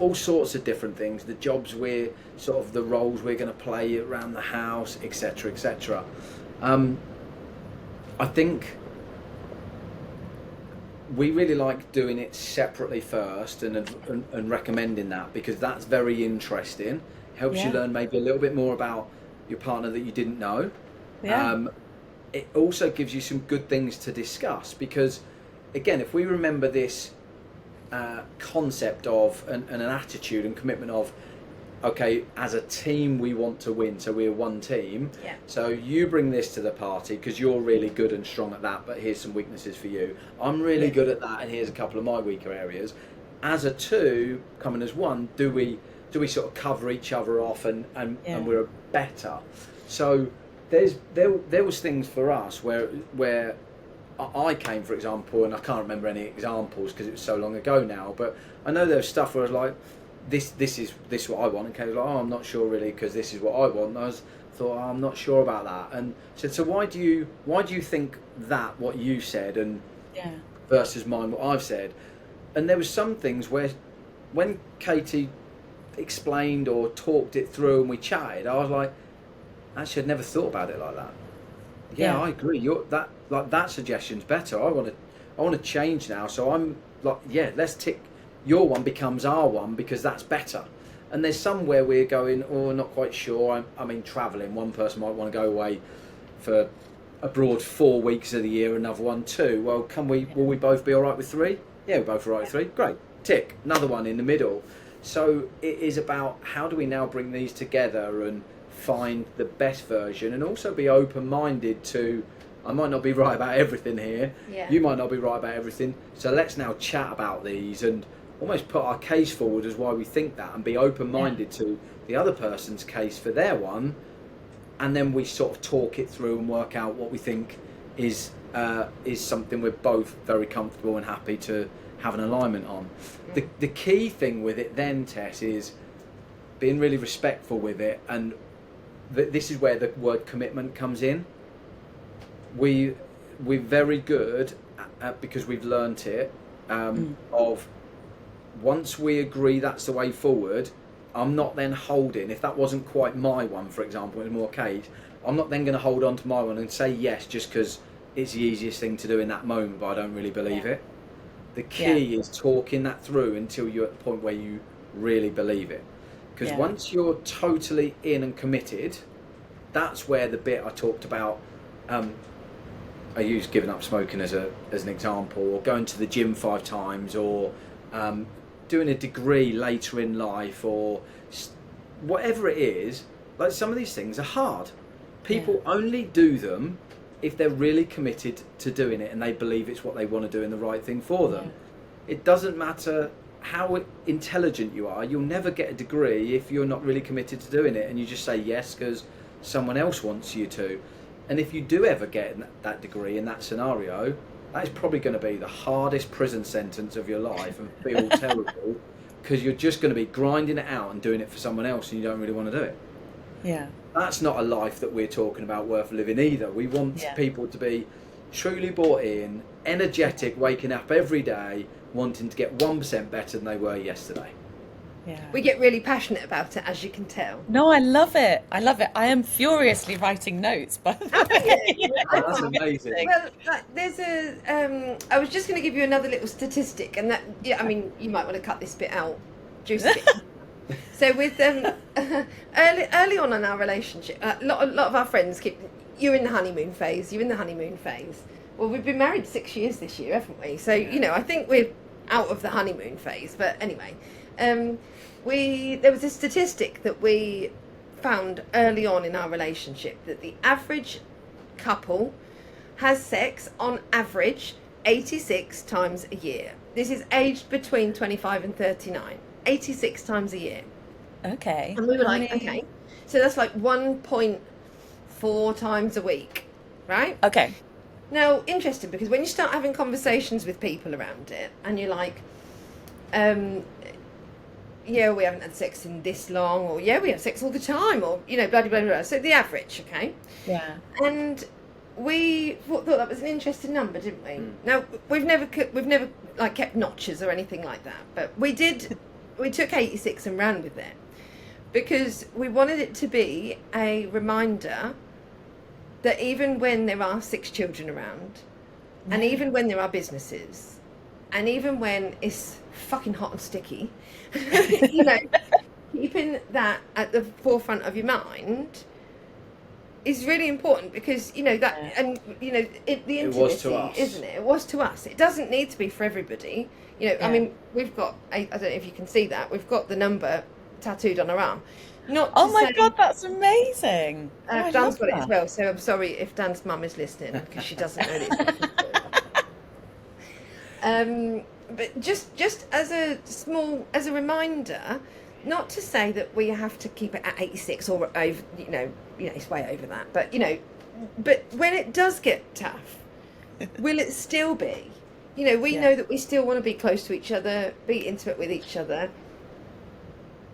all sorts of different things, the jobs we're sort of, the roles we're going to play around the house, etc., etc. I think we really like doing it separately first, and recommending that, because that's very interesting. Helps you learn maybe a little bit more about your partner that you didn't know. It also gives you some good things to discuss, because again, if we remember this concept of an attitude and commitment of, okay, as a team we want to win, so we're one team. So you bring this to the party because you're really good and strong at that, but here's some weaknesses for you. I'm really good at that, and here's a couple of my weaker areas. As a two, coming as one, do we sort of cover each other off, and we're better. So there was things for us where I came, for example, and I can't remember any examples because it was so long ago now, but I know there was stuff where I was like, this is what I want, and Kate was like, oh, I'm not sure really, because this is what I want. And I thought, oh, I'm not sure about that, and said, so why do you think that, what you said, and versus mine, what I've said? And there was some things where when Katie explained or talked it through and we chatted, I was like, actually, I'd never thought about it like that. I agree, that suggestion's better. I want to change now, so I'm like, let's tick, your one becomes our one, because that's better. And there's some where we're going, oh, not quite sure. I mean, travelling, one person might want to go away for abroad 4 weeks of the year, another one 2. Well, will we both be all right with 3? Yeah, we're both all right with 3. Great, tick. Another one in the middle. So it is about, how do we now bring these together and find the best version, and also be open-minded to, I might not be right about everything here, you might not be right about everything, so let's now chat about these and almost put our case forward as why we think that, and be open-minded to the other person's case for their one, and then we sort of talk it through and work out what we think is something we're both very comfortable and happy to have an alignment on. The key thing with it then, Tess, is being really respectful with it, and this is where the word commitment comes in. We're very good at, because we've learnt it, of once we agree that's the way forward, I'm not then holding, if that wasn't quite my one, for example, it was more Kate, I'm not then going to hold on to my one and say yes just because it's the easiest thing to do in that moment, but I don't really believe it. The key is talking that through until you're at the point where you really believe it. Because once you're totally in and committed, that's where the bit I talked about, I use giving up smoking as an example, or going to the gym 5 times, or doing a degree later in life, or whatever it is. Like, some of these things are hard. People only do them if they're really committed to doing it and they believe it's what they want to do and the right thing for them. It doesn't matter how intelligent you are, you'll never get a degree if you're not really committed to doing it and you just say yes because someone else wants you to. And if you do ever get that degree in that scenario, that is probably going to be the hardest prison sentence of your life and feel terrible, because you're just going to be grinding it out and doing it for someone else and you don't really want to do it. That's not a life that we're talking about worth living either. We want people to be truly bought in, energetic, waking up every day wanting to get 1% better than they were yesterday. We get really passionate about it, as you can tell. No, I love it. I am furiously writing notes, by the way. That's amazing. Well, there's I was just going to give you another little statistic, and that, I mean, you might want to cut this bit out, juice it. So with early on in our relationship, a lot of our friends keep, you're in the honeymoon phase. Well, we've been married 6 years this year, haven't we? So, I think we're out of the honeymoon phase. But anyway, there was a statistic that we found early on in our relationship that the average couple has sex on average 86 times a year. This is aged between 25 and 39. 86 times a year. Okay. And we were How like, many- okay. So that's like 1.4 times a week, right? Okay. Now, interesting, because when you start having conversations with people around it, and you're like, yeah, we haven't had sex in this long, or yeah, we have sex all the time, or, you know, blah, blah, blah, blah. So the average, okay? Yeah. And we thought that was an interesting number, didn't we? Now, we've never like kept notches or anything like that, but we took 86 and ran with it, because we wanted it to be a reminder that even when there are 6 children around, and even when there are businesses, and even when it's fucking hot and sticky, you know, keeping that at the forefront of your mind is really important, because, you know, that, and, you know, the intimacy, isn't it? It was to us. It doesn't need to be for everybody. You know, I mean, we've got, I don't know if you can see that, we've got the number tattooed on our arm. Not Oh to my say, God, that's amazing. I Dan's love got it that. as well, so I'm sorry if Dan's mum is listening, because she doesn't know that it's but just as a reminder, not to say that we have to keep it at 86 or over, you know, it's way over that, but, you know, but when it does get tough, will it still be? You know, we know that we still want to be close to each other, be intimate with each other.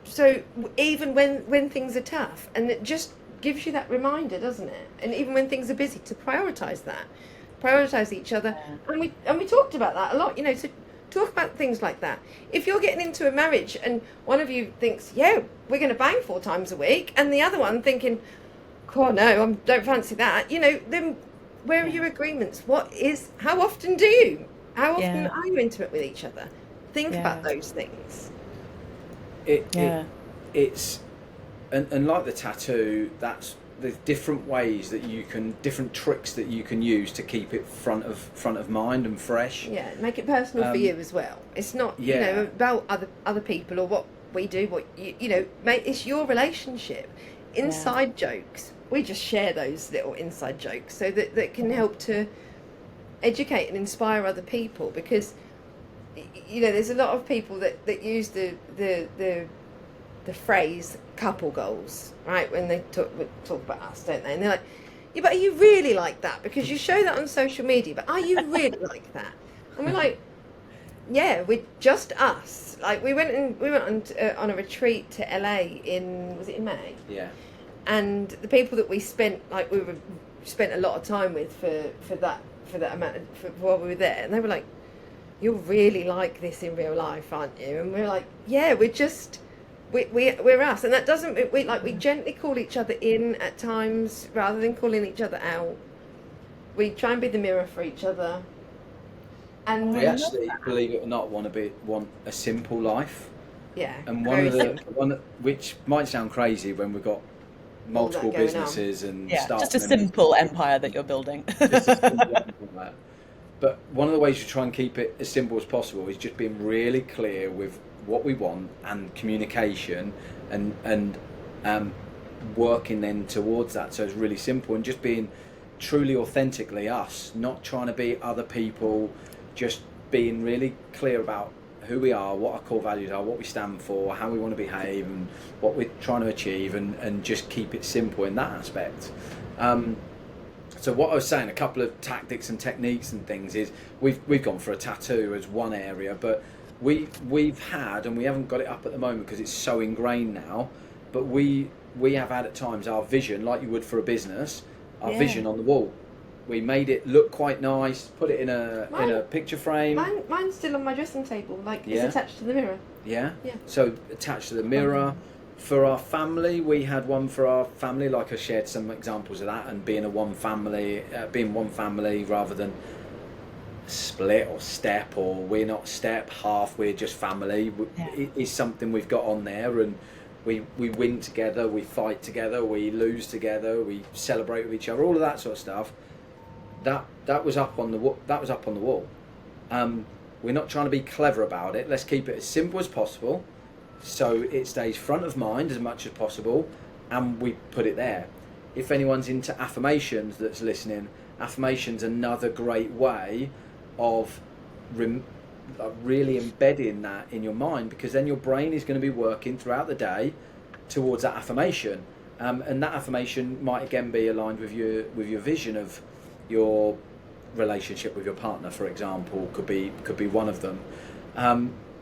So even when things are tough, and it just gives you that reminder, doesn't it? And even when things are busy, to prioritise each other. And we talked about that a lot, you know, to talk about things like that. If you're getting into a marriage and one of you thinks, yeah, we're going to bang 4 times a week, and the other one thinking, oh no, I don't fancy that, you know, then where are your agreements? How often are you intimate with each other? Think about those things. It's and like the tattoo, that's the different ways that you can, different tricks that you can use to keep it front of mind and fresh. Yeah, make it personal for you as well. It's not you know, about other people or what we do. What you know, mate, it's your relationship. Inside jokes. We just share those little inside jokes so that can help to educate and inspire other people, because, you know, there's a lot of people that use the phrase couple goals, right, when they talk about us, don't they? And they're like, yeah, but are you really like that? Because you show that on social media, but are you really like that? And we're like, yeah, we're just us. Like, we went on a retreat to LA was it in May? Yeah. And the people that we spent a lot of time with for that amount while we were there, and they were like, you're really like this in real life, aren't you? And we're like, yeah, we're us. And that doesn't, we gently call each other in at times rather than calling each other out. We try and be the mirror for each other. And we actually, believe it or not, want a simple life. Yeah. And which might sound crazy when we've got multiple businesses and staff. Just a simple empire that you're building. But one of the ways you try and keep it as simple as possible is just being really clear with what we want, and communication, and working then towards that. So it's really simple, and just being truly authentically us, not trying to be other people, just being really clear about who we are, what our core values are, what we stand for, how we want to behave, and what we're trying to achieve, and just keep it simple in that aspect. So what I was saying, a couple of tactics and techniques and things is, we've gone for a tattoo as one area, but we've had, and we haven't got it up at the moment because it's so ingrained now, but we have had at times our vision, like you would for a business, our vision on the wall. We made it look quite nice, put it in a picture frame. Mine's still on my dressing table, it's attached to the mirror. Yeah? So attached to the mirror. For our family, we had one for our family, like I shared some examples of that, and being one family rather than split or step, or we're not step, half, we're just family. It is something we've got on there, and we win together, we fight together, we lose together, we celebrate with each other, all of that sort of stuff. That was up on the wall. We're not trying to be clever about it. Let's keep it as simple as possible, so it stays front of mind as much as possible, and we put it there. If anyone's into affirmations that's listening, affirmation's another great way of really embedding that in your mind, because then your brain is going to be working throughout the day towards that affirmation, and that affirmation might again be aligned with your vision of your relationship with your partner, for example. Could be one of them.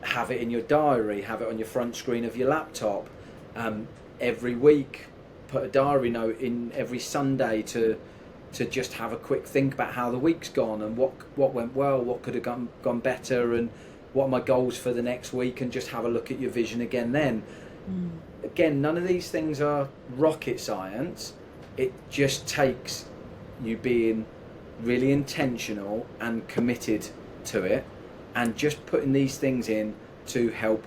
Have it in your diary, have it on your front screen of your laptop. Every week, put a diary note in every Sunday to just have a quick think about how the week's gone and what went well, what could have gone better, and what are my goals for the next week, and just have a look at your vision again then. Again, none of these things are rocket science. It just takes you being really intentional and committed to it, and just putting these things in to help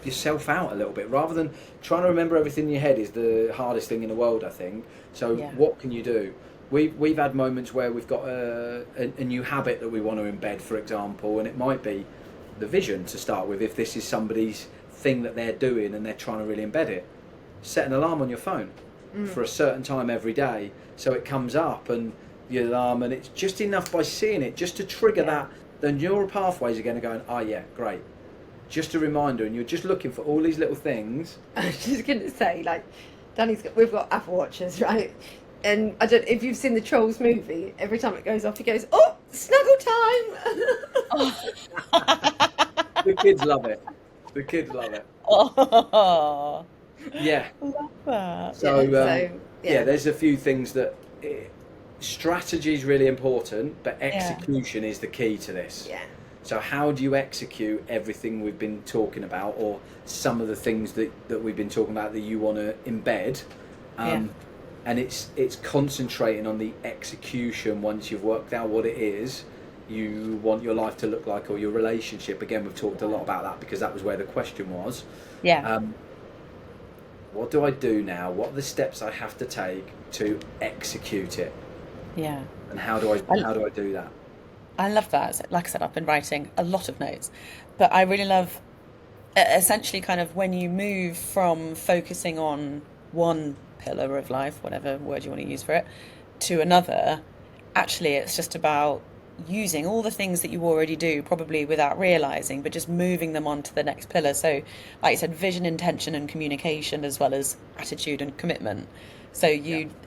yourself out a little bit, rather than trying to remember everything in your head is the hardest thing in the world, I think. So what can you do? We've had moments where we've got a new habit that we want to embed, for example, and it might be the vision to start with. If this is somebody's thing that they're doing and they're trying to really embed it, set an alarm on your phone for a certain time every day, so it comes up and the alarm, and it's just enough by seeing it just to trigger that. The neural pathways are going to go, oh yeah, great. Just a reminder, and you're just looking for all these little things. I was just going to say, like, we've got Apple Watches, right? And I don't, if you've seen the Trolls movie, every time it goes off, he goes, oh, snuggle time. The kids love it. The kids love it. Oh, yeah. Love that. So, there's a few things that strategy is really important, but execution is the key to this. Yeah. So how do you execute everything we've been talking about, or some of the things that we've been talking about that you want to embed? And it's concentrating on the execution once you've worked out what it is you want your life to look like, or your relationship. Again, we've talked a lot about that because that was where the question was. What do I do now? What are the steps I have to take to execute it? Yeah. And how do I do that? I love that. Like I said, I've been writing a lot of notes, but I really love essentially kind of when you move from focusing on one pillar of life, whatever word you want to use for it, to another. Actually, it's just about using all the things that you already do, probably without realizing, but just moving them on to the next pillar. So like I said, vision, intention and communication, as well as attitude and commitment. So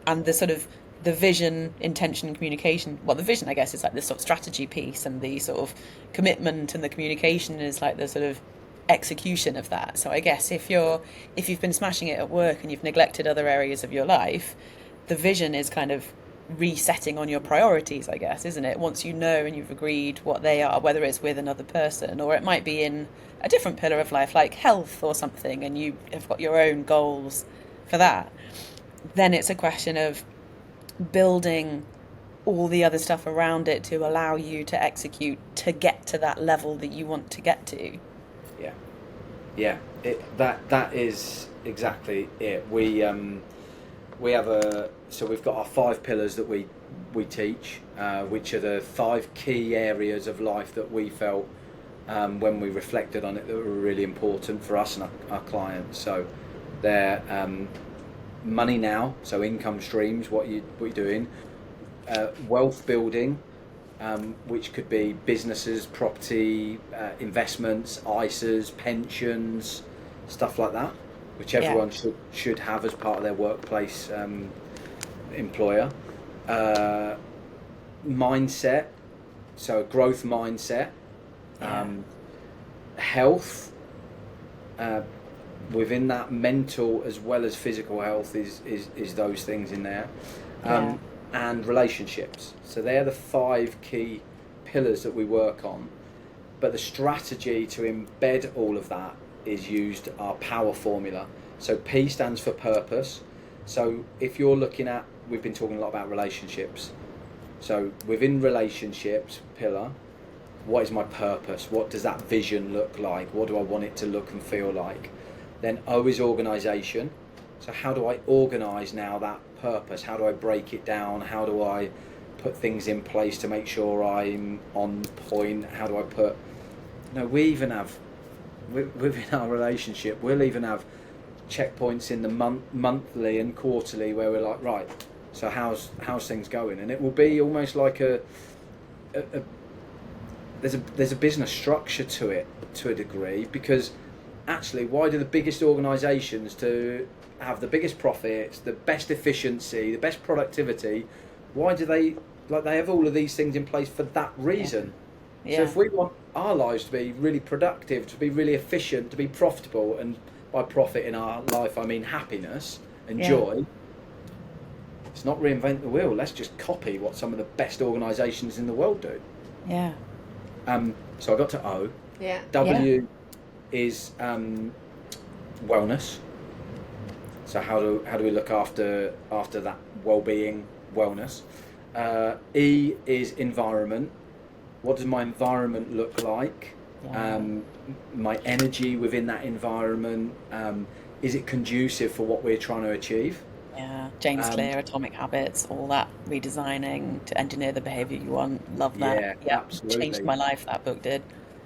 and the sort of the vision, intention and communication, well, the vision, I guess, is like the sort of strategy piece, and the sort of commitment and the communication is like the sort of execution of that. So I guess if you've been smashing it at work and you've neglected other areas of your life, the vision is kind of resetting on your priorities, I guess, isn't it? Once you know and you've agreed what they are, whether it's with another person or it might be in a different pillar of life like health or something, and you have got your own goals for that, then it's a question of building all the other stuff around it to allow you to execute to get to that level that you want to get to. That is exactly it. We have we've got our 5 pillars that we teach, which are the 5 key areas of life that we felt when we reflected on it that were really important for us and our clients. So they're money now, so income streams, what you're doing, wealth building, which could be businesses, property, investments, ISAs, pensions, stuff like that, which everyone should have as part of their workplace employer. Mindset, so growth mindset, health. Within that, mental as well as physical health is those things in there, and relationships. So they're the 5 key pillars that we work on. But the strategy to embed all of that is used our power formula. So P stands for purpose. So if you're looking at, we've been talking a lot about relationships. So within relationships pillar, what is my purpose? What does that vision look like? What do I want it to look and feel like? Then O is organisation. So how do I organise now that purpose? How do I break it down? How do I put things in place to make sure I'm on point? How do I put... we even have, within our relationship, we'll even have checkpoints in the monthly and quarterly where we're like, right, So how's things going? And it will be almost like a there's a business structure to it to a degree, because actually, why do the biggest organisations to have the biggest profits, the best efficiency, the best productivity? Why do they have all of these things in place for that reason? Yeah. So if we want our lives to be really productive, to be really efficient, to be profitable, and by profit in our life I mean happiness and joy, it's not reinvent the wheel. Let's just copy what some of the best organisations in the world do. Yeah. So I got to O. Yeah. W is wellness. So how do we look after that well-being, wellness? E is environment. What does my environment look like? Yeah. My energy within that environment. Is it conducive for what we're trying to achieve? Yeah, James Clear, Atomic Habits, all that redesigning to engineer the behaviour you want. Love that. Yeah, absolutely. Changed my life, that book did.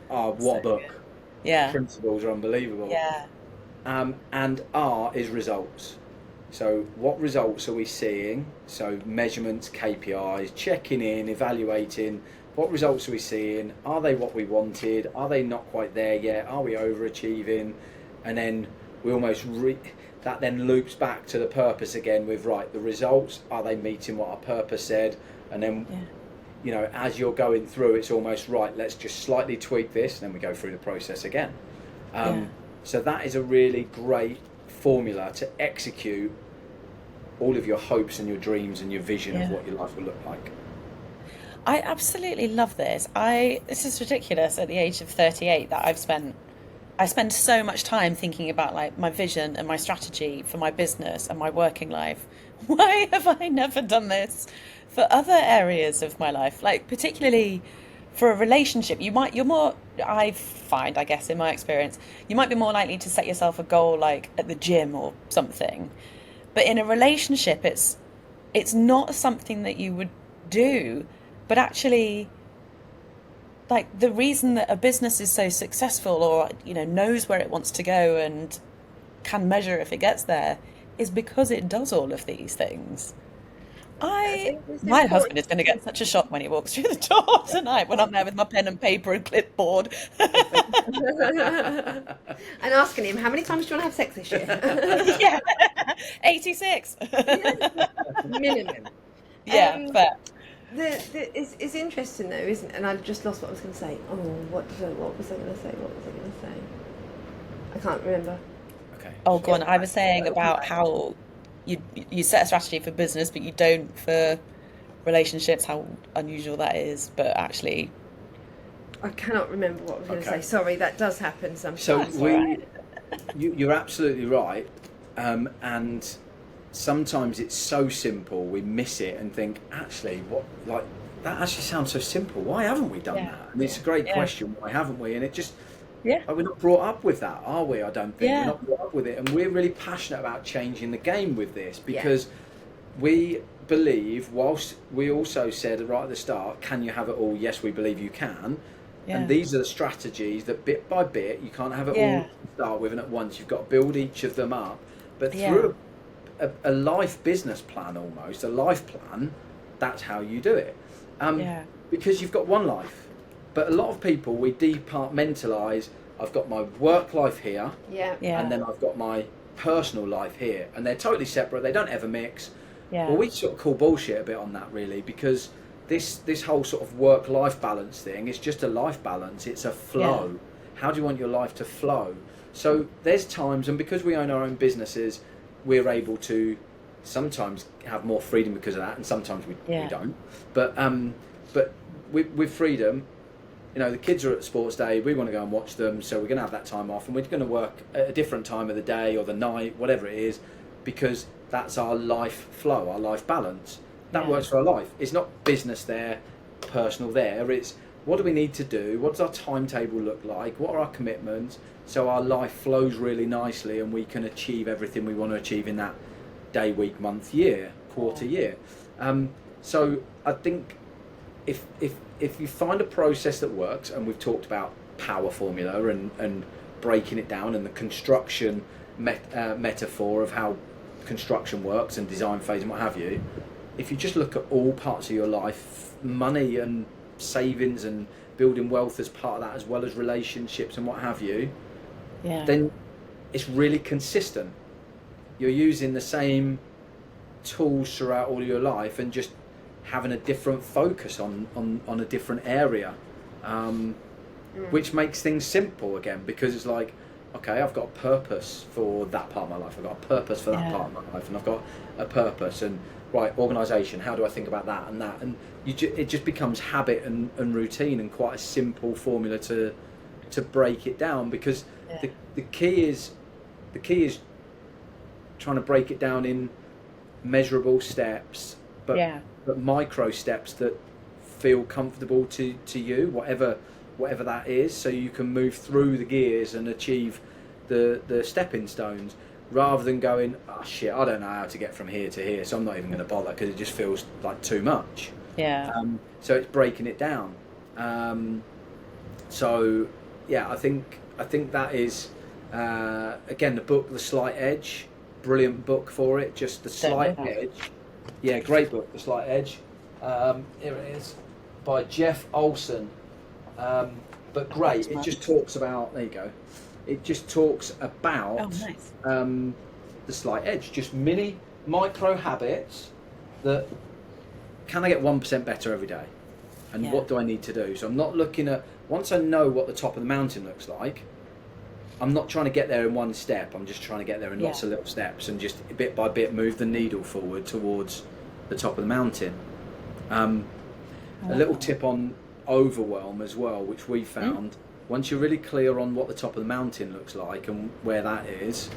Oh, what So a book. good. Yeah. The principles are unbelievable. Yeah. And R is results. So what results are we seeing? So measurements, KPIs, checking in, evaluating. What results are we seeing? Are they what we wanted? Are they not quite there yet? Are we overachieving? And then we almost that then loops back to the purpose again with, right, the results, are they meeting what our purpose said? And then, you know, as you're going through, it's almost, right, let's just slightly tweak this, and then we go through the process again. So that is a really great formula to execute all of your hopes and your dreams and your vision of what your life will look like. I absolutely love this. This is ridiculous at the age of 38 that I spend so much time thinking about like my vision and my strategy for my business and my working life. Why have I never done this for other areas of my life? Like particularly for a relationship, I find, I guess, in my experience, you might be more likely to set yourself a goal like at the gym or something. But in a relationship, it's not something that you would do, but actually, like the reason that a business is so successful, or knows where it wants to go and can measure if it gets there, is because it does all of these things. My husband is going to get such a shock when he walks through the door tonight when I'm there with my pen and paper and clipboard. And asking him, how many times do you want to have sex this year? Yeah, 86. Minimum. Yeah, but it's interesting though, isn't it? And I've just lost what I was going to say. Oh, what was I going to say? I can't remember. Okay. Oh, go on. I was saying about how you set a strategy for business, but you don't for relationships. How unusual that is, but actually, I cannot remember what I was going to say. Sorry, that does happen sometimes. So you're absolutely right, and sometimes it's so simple we miss it and think, actually, that actually sounds so simple. Why haven't we done that? I mean, it's a great question. Why haven't we? And it just we're not brought up with that, are we? I don't think we're not brought up with it, and we're really passionate about changing the game with this because we believe. Whilst we also said right at the start, can you have it all? Yes, we believe you can. And these are the strategies that bit by bit, you can't have it all to start with and at once. You've got to build each of them up. But through a life business plan, almost, a life plan, that's how you do it. Because you've got one life. But a lot of people, we departmentalise, I've got my work life here, and then I've got my personal life here. And they're totally separate, they don't ever mix. Well, we sort of call bullshit a bit on that, really, because this whole sort of work-life balance thing is just a life balance. It's a flow. How do you want your life to flow? So there's times, and because we own our own businesses, we're able to sometimes have more freedom because of that, and sometimes we don't. But with freedom, the kids are at sports day, we want to go and watch them, so we're going to have that time off, and we're going to work at a different time of the day or the night, whatever it is, because that's our life flow, our life balance. That works for our life. It's not business there, personal there. It's what do we need to do? What does our timetable look like? What are our commitments? So our life flows really nicely and we can achieve everything we want to achieve in that day, week, month, year, quarter, year. So I think if you find a process that works, and we've talked about power formula and breaking it down and the construction metaphor of how construction works and design phase and what have you, if you just look at all parts of your life, money and savings and building wealth as part of that, as well as relationships and what have you, then it's really consistent. You're using the same tools throughout all of your life and just having a different focus on a different area, which makes things simple again, because it's like, okay, I've got a purpose for that part of my life, I've got a purpose for that part of my life, and I've got a purpose, and right, organisation, how do I think about that and that, and it just becomes habit and routine, and quite a simple formula to break it down, because the key is trying to break it down in measurable steps, but micro steps that feel comfortable to you, whatever that is, so you can move through the gears and achieve the stepping stones, rather than going, oh shit, I don't know how to get from here to here, so I'm not even going to bother because it just feels like too much. So it's breaking it down. So yeah, I think that is again, the book The Slight Edge, brilliant book for it. Just The Slight Edge. Yeah, great book, The Slight Edge. Here it is, by Jeff Olson. But great, it just talks about, there you go, it just talks about the slight edge, just micro habits that, can I get 1% better every day, and what do I need to do? So I'm not looking at, once I know what the top of the mountain looks like, I'm not trying to get there in one step, I'm just trying to get there in lots of little steps, and just bit by bit move the needle forward towards the top of the mountain. A little tip on overwhelm as well, which we found, once you're really clear on what the top of the mountain looks like and where that is,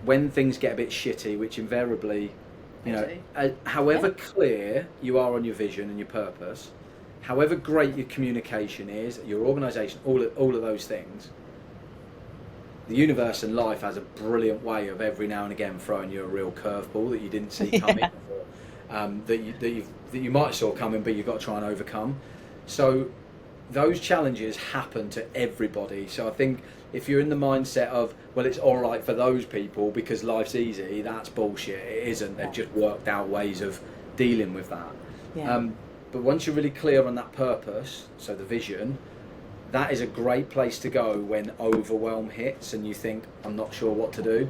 when things get a bit shitty, which invariably, you know, however clear you are on your vision and your purpose, however great your communication is, your organisation, all of those things, the universe and life has a brilliant way of every now and again throwing you a real curveball that you didn't see coming, that you might have saw coming, but you've got to try and overcome. So those challenges happen to everybody. So I think if you're in the mindset of, well, it's all right for those people because life's easy, that's bullshit. It isn't. They've just worked out ways of dealing with that. But once you're really clear on that purpose, so the vision, that is a great place to go when overwhelm hits and you think, I'm not sure what to do.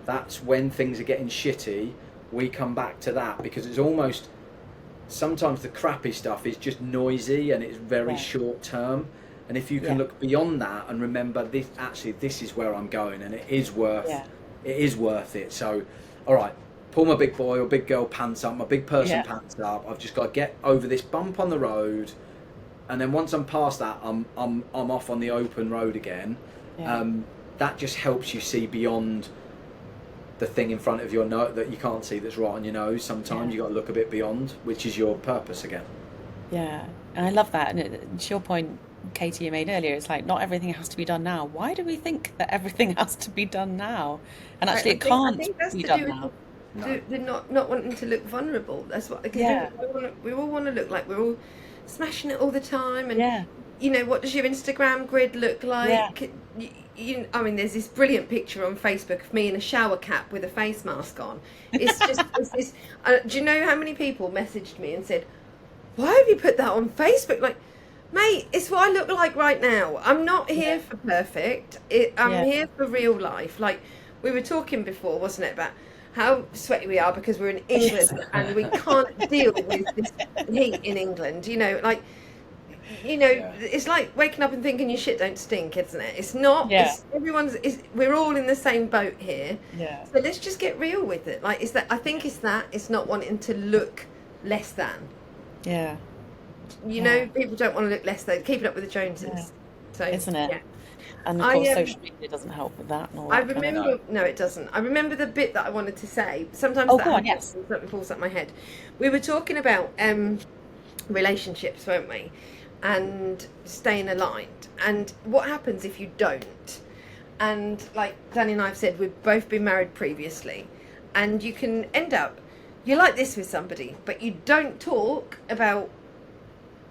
That's when things are getting shitty. We come back to that, because it's almost, sometimes the crappy stuff is just noisy and it's very short term, and if you can look beyond that and remember, this is where I'm going, and it is worth it. So all right, pull my big boy or big girl pants up, my big person pants up, I've just got to get over this bump on the road, and then once I'm past that, I'm off on the open road again. That just helps you see beyond the thing in front of your nose that you can't see, that's right on your nose. Sometimes you got to look a bit beyond, which is your purpose again. And I love that. And to your point, Katie, you made earlier, it's like, not everything has to be done now. Why do we think that everything has to be done now? And actually it can't be done now. They're not wanting to look vulnerable. That's what, we all want to look like we're all smashing it all the time, and you know, what does your Instagram grid look like? I mean, there's this brilliant picture on Facebook of me in a shower cap with a face mask on. It's just, it's this. Do you know how many people messaged me and said, "Why have you put that on Facebook?" Like, mate, it's what I look like right now. I'm not here for perfect. I'm here for real life. Like, we were talking before, wasn't it, about how sweaty we are because we're in England and we can't deal with this heat in England. You know, like. You know, it's like waking up and thinking your shit don't stink, isn't it? It's not. We're all in the same boat here. So let's just get real with it. Like, I think it's not wanting to look less than. You know, people don't want to look less than. Keeping up with the Joneses. So, isn't it? And of course, social media doesn't help with that. I remember. No, it doesn't. I remember the bit that I wanted to say. Sometimes something falls up my head. We were talking about relationships, weren't we? And staying aligned, and what happens if you don't. And like Danny and I have said, we've both been married previously, and you can end up, you're like this with somebody, but you don't talk about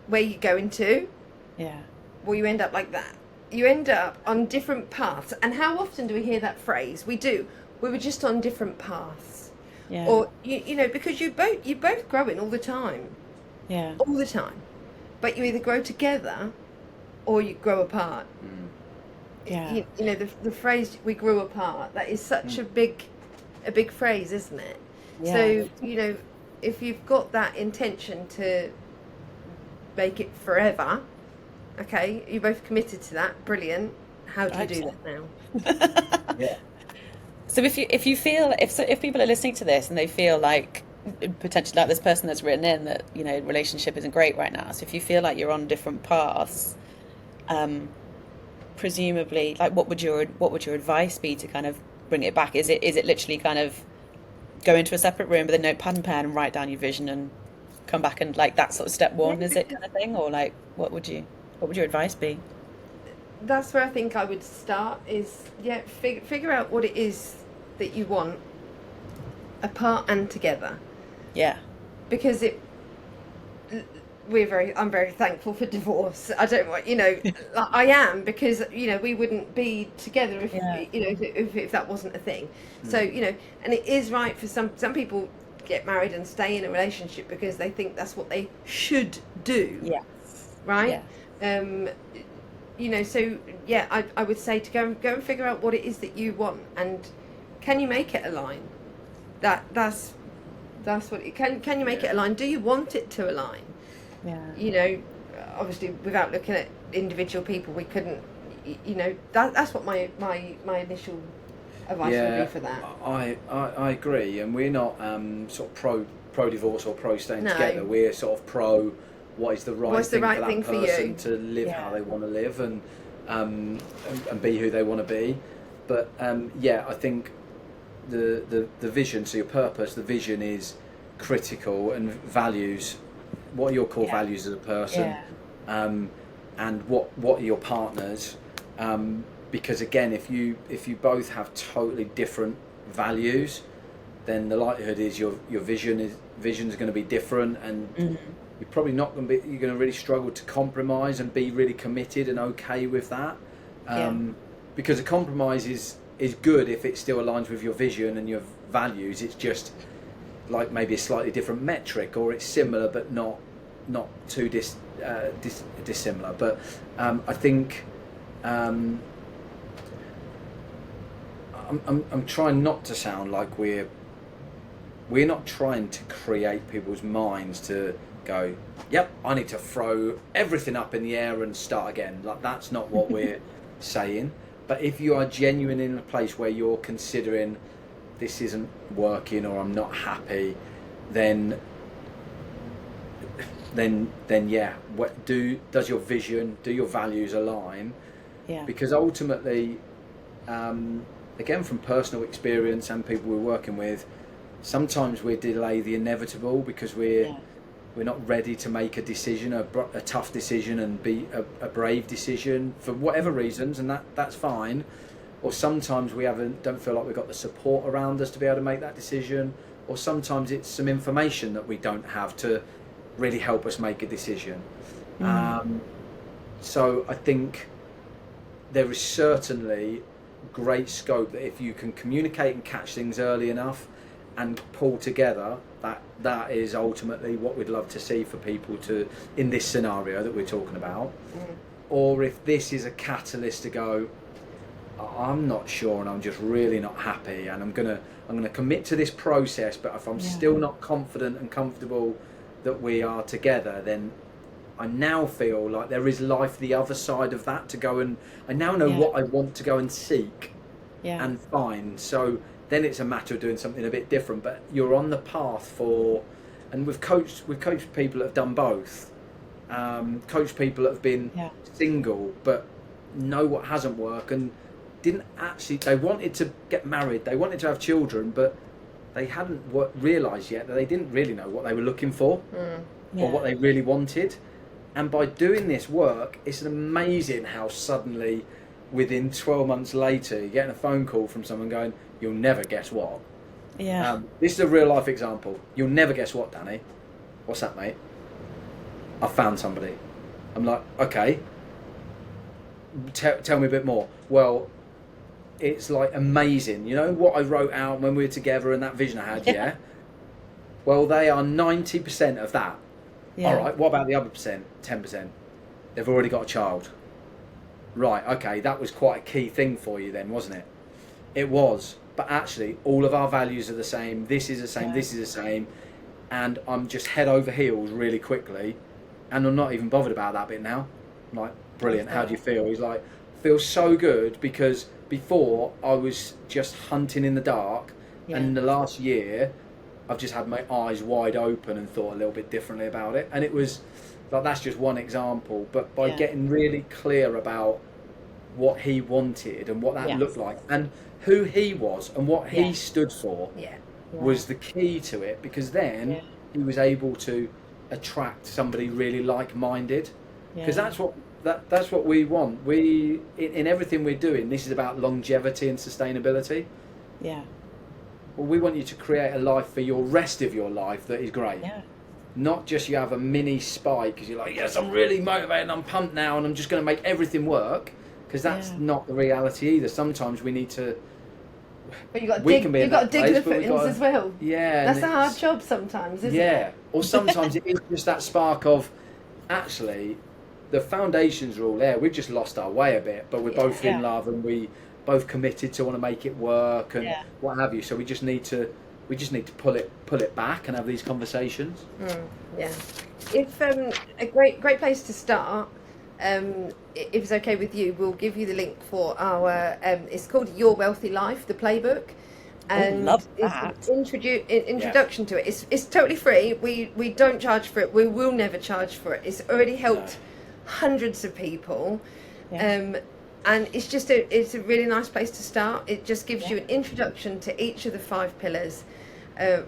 where you're going to. Well, you end up like that. You end up on different paths. And how often do we hear that phrase? We do. We were just on different paths. Yeah. or you know, because you're both growing all the time, Yeah. all the time, but you either grow together or you grow apart. Yeah. You know, the phrase "we grew apart," that is such a big phrase, isn't it? Yeah. So, you know, if you've got that intention to make it forever, okay, you're both committed to that, brilliant. How do you do that now? Yeah. So if you feel if people are listening to this and they feel like potentially like this person that's written in that, you know, relationship isn't great right now. So if you feel like you're on different paths, presumably, like what would your advice be to kind of bring it back? Is it literally kind of go into a separate room with a notepad and pen and write down your vision and come back, and like that sort of step one, is it, kind of thing? Or like what would your advice be? That's where I think I would start is, yeah, figure out what it is that you want apart and together. Yeah. Because I'm very thankful for divorce. I don't want, you know, I am, because, you know, we wouldn't be together if, you know, if that wasn't a thing. So, you know, and it is right for some people get married and stay in a relationship because they think that's what they should do. Yeah. Right? Yeah. You know, so yeah, I would say to go and figure out what it is that you want, and can you make it align? That's what can you make it align? Do you want it to align? Yeah. You know, obviously without looking at individual people, we couldn't. You know, that's what my initial advice would be for that. I agree, and we're not sort of pro divorce or pro staying No. together. We're sort of pro what is the right What's the thing right for thing that for you? person to live how they want to live and be who they want to be. But yeah, I think the vision, so your purpose, the vision is critical, and values. What are your core values as a person? And what are your partners? Because again, if you both have totally different values, then the likelihood is your vision's going to be different, and you're probably not going to be. You're going to really struggle to compromise and be really committed and okay with that. Because a compromise is good if it still aligns with your vision and your values. It's just like maybe a slightly different metric, or it's similar but not too dissimilar. But I think I'm trying not to sound like we're not trying to create people's minds to go, yep, I need to throw everything up in the air and start again. Like, that's not what we're saying. But if you are genuine in a place where you're considering this isn't working or I'm not happy, then yeah, does your vision, do your values align? Yeah. Because ultimately, again, from personal experience and people we're working with, sometimes we delay the inevitable because we're not ready to make a decision, a tough decision, and be a brave decision for whatever reasons, and that's fine. Or sometimes we don't feel like we've got the support around us to be able to make that decision, or sometimes it's some information that we don't have to really help us make a decision. So I think there is certainly great scope that if you can communicate and catch things early enough and pull together, that is ultimately what we'd love to see for people to, in this scenario that we're talking about. Or if this is a catalyst to go, I'm not sure and I'm just really not happy, and I'm gonna commit to this process, but if I'm still not confident and comfortable that we are together, then I now feel like there is life the other side of that to go, and I now know what I want to go and seek and find. So then it's a matter of doing something a bit different, but you're on the path for, and we've coached people that have done both, coached people that have been single but know what hasn't worked, and they wanted to get married, they wanted to have children, but they hadn't realised yet that they didn't really know what they were looking for or what they really wanted. And by doing this work, it's amazing how suddenly, within 12 months later, you're getting a phone call from someone going, you'll never guess what. This is a real life example. You'll never guess what, Danny. What's that, mate? I found somebody. I'm like, okay, tell me a bit more. Well, it's like amazing. You know what I wrote out when we were together and that vision I had, yeah? Well, they are 90% of that. Yeah. All right, what about the other percent, 10%? They've already got a child. Right, okay, that was quite a key thing for you then, wasn't it? It was. But actually, all of our values are the same. This is the same, this is the same. And I'm just head over heels really quickly. And I'm not even bothered about that bit now. I'm like, brilliant, how do you feel? He's like, feels so good, because before I was just hunting in the dark. And in the last year, I've just had my eyes wide open and thought a little bit differently about it. And it was like, that's just one example. But by getting really clear about what he wanted and what that looked like and who he was and what he stood for was the key to it, because then he was able to attract somebody really like-minded, because that's what we want. We in everything we're doing, this is about longevity and sustainability. Well, we want you to create a life for your rest of your life that is great. Not just you have a mini spike because you're like, yes, I'm really motivated, I'm pumped now, and I'm just going to make everything work, because that's not the reality either. Sometimes we need to. But you've got to dig the footings as well. Yeah, that's a hard job sometimes, isn't it? Yeah, or sometimes it is just that spark of, actually, the foundations are all there. We've just lost our way a bit, but we're both in love and we both committed to want to make it work and what have you. So we just need to pull it back and have these conversations. If a great place to start, if it's okay with you, we'll give you the link for our it's called Your Wealthy Life, the playbook, and love that. it's introduction to it. It's totally free. We don't charge for it. We will never charge for it. It's already helped hundreds of people. And it's just it's a really nice place to start. It just gives you an introduction to each of the 5 pillars,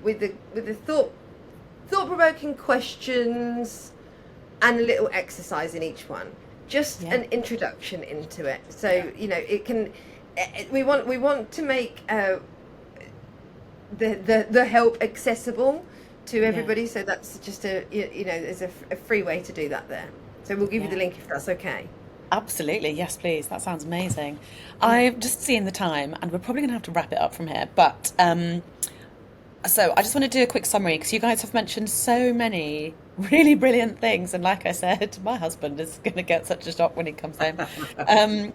with the thought-provoking questions and a little exercise in each one. Just an introduction into it. So you know it can. We want to make the help accessible to everybody. So that's just there's a free way to do that there. So we'll give you the link if that's okay. Absolutely, yes please, that sounds amazing. I've just seen the time and we're probably going to have to wrap it up from here, but so I just want to do a quick summary, because you guys have mentioned so many really brilliant things, and like I said, my husband is going to get such a shock when he comes home.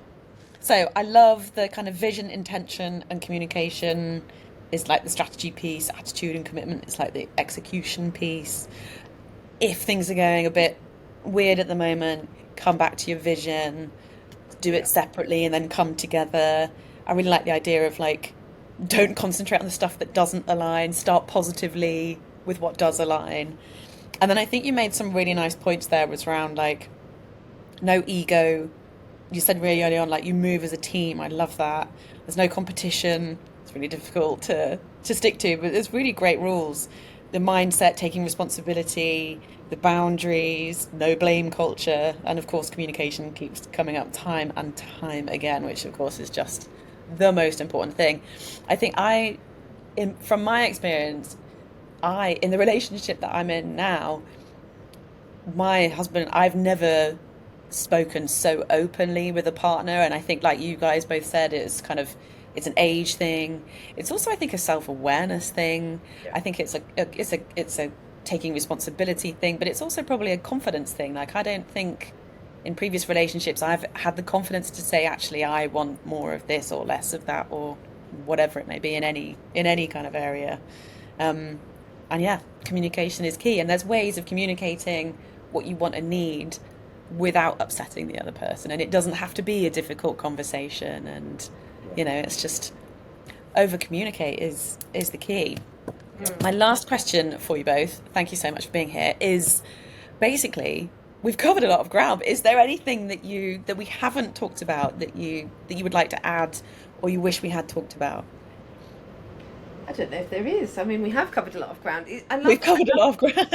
So I love the kind of vision, intention and communication is like the strategy piece, attitude and commitment is like the execution piece. If things are going a bit weird at the moment, come back to your vision, do it separately and then come together. I really like the idea of like, don't concentrate on the stuff that doesn't align, start positively with what does align. And then I think you made some really nice points there, was around like no ego. You said really early on, like you move as a team. I love that. There's no competition. It's really difficult to stick to, but there's really great rules. The mindset, taking responsibility, the boundaries, no blame culture, and of course communication keeps coming up time and time again, which of course is just the most important thing. I think from my experience, in the relationship that I'm in now, my husband, I've never spoken so openly with a partner, and I think like you guys both said, it's an age thing. It's also, I think, a self-awareness thing. I think it's a taking responsibility thing, but it's also probably a confidence thing. Like I don't think in previous relationships I've had the confidence to say, actually, I want more of this or less of that, or whatever it may be in any kind of area. And communication is key, and there's ways of communicating what you want and need without upsetting the other person, and it doesn't have to be a difficult conversation, and it's just over communicate is the key. My last question for you both, thank you so much for being here, is basically, we've covered a lot of ground, but is there anything that we haven't talked about that you would like to add, or you wish we had talked about? I don't know if there is. I mean, we have covered a lot of ground. We've covered a lot of ground.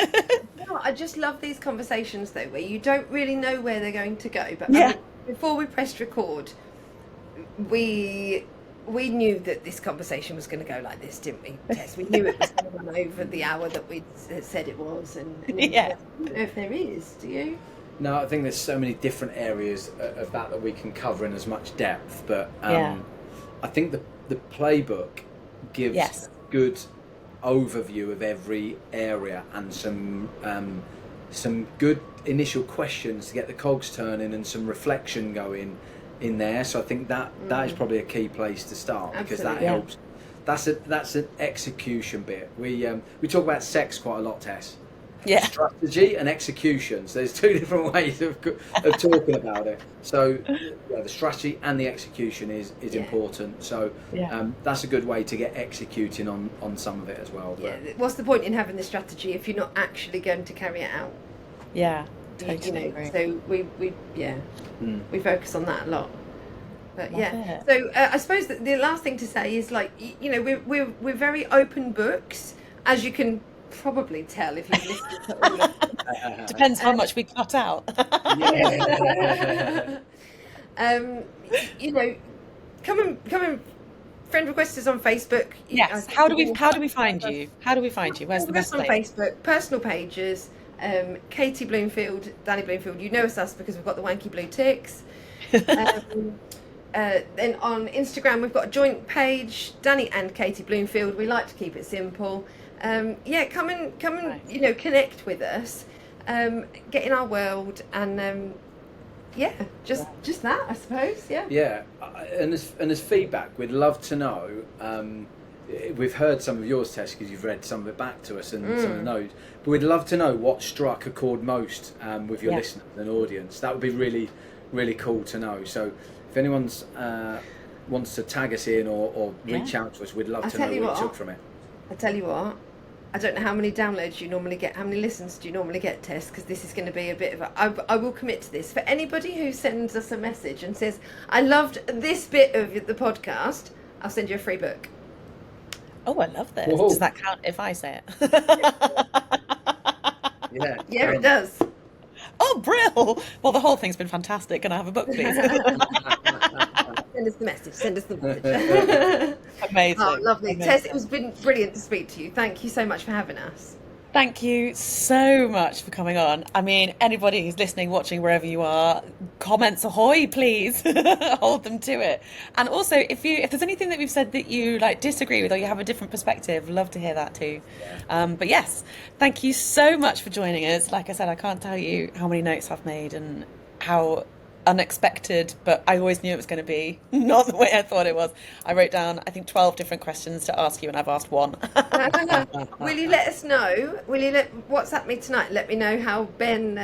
No, I just love these conversations though, where you don't really know where they're going to go. But before we pressed record, we knew that this conversation was going to go like this, didn't we, Tess? We knew it was going to run over the hour that we said it was, and I don't know if there is. Do you? No, I think there's so many different areas of that we can cover in as much depth, but I think the playbook gives Yes. a good overview of every area and some good initial questions to get the cogs turning and some reflection going in there. So I think that is probably a key place to start, because that Absolutely. helps. That's an execution bit. We talk about sex quite a lot, Tess. Yeah. Strategy and execution. So there's two different ways of talking about it. So yeah, the strategy and the execution is important. So that's a good way to get executing on some of it as well. Yeah. What's the point in having the strategy if you're not actually going to carry it out? Yeah. You Totally know, agree. so we focus on that a lot. But Love yeah, it. so I suppose that the last thing to say is, like, you know, we're very open books, as you can probably tell if you've listened to all of them. Depends how much we cut out. You know, come and friend request us on Facebook. Yes. How do we find you? How do we find you? Where's the best on place? Facebook, personal pages, Katie Bloomfield, Danny Bloomfield. You know us because we've got the wanky blue ticks. Then on Instagram we've got a joint page, Danny and Katie Bloomfield. We like to keep it simple. Come and Right. you know, connect with us, get in our world, and just that, I suppose. Yeah, and as feedback, we'd love to know. We've heard some of yours, Tess, because you've read some of it back to us and some of the notes. But we'd love to know what struck a chord most with your listeners and audience. That would be really, really cool to know. So if anyone's wants to tag us in or reach out to us, we'd love to know what you took from it. I tell you what, I don't know how many downloads you normally get, how many listens do you normally get, Tess, because this is going to be a bit of a... I will commit to this. For anybody who sends us a message and says, I loved this bit of the podcast, I'll send you a free book. Oh, I love this. Whoa. Does that count if I say it? Yeah, it does. Oh, brill! Well, the whole thing's been fantastic. Can I have a book, please? Send us the message. Send us the message. Amazing. Oh, lovely. Amazing. Tess, it was been brilliant to speak to you. Thank you so much for having us. Thank you so much for coming on. I mean, anybody who's listening, watching, wherever you are, comments ahoy, please. Hold them to it. And also, if there's anything that we've said that you like disagree with or you have a different perspective, love to hear that too. But yes, thank you so much for joining us. Like I said, I can't tell you how many notes I've made and how unexpected, but I always knew it was going to be not the way I thought it was. I wrote down, I think, 12 different questions to ask you, and I've asked one. Will you let us know? Will you WhatsApp me tonight? Let me know how Ben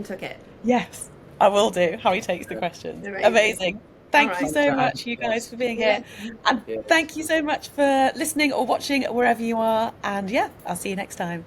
took it. Yes, I will do. How he takes the questions. Amazing. Thank you so much, you guys, for being here. And thank you so much for listening or watching wherever you are. And yeah, I'll see you next time.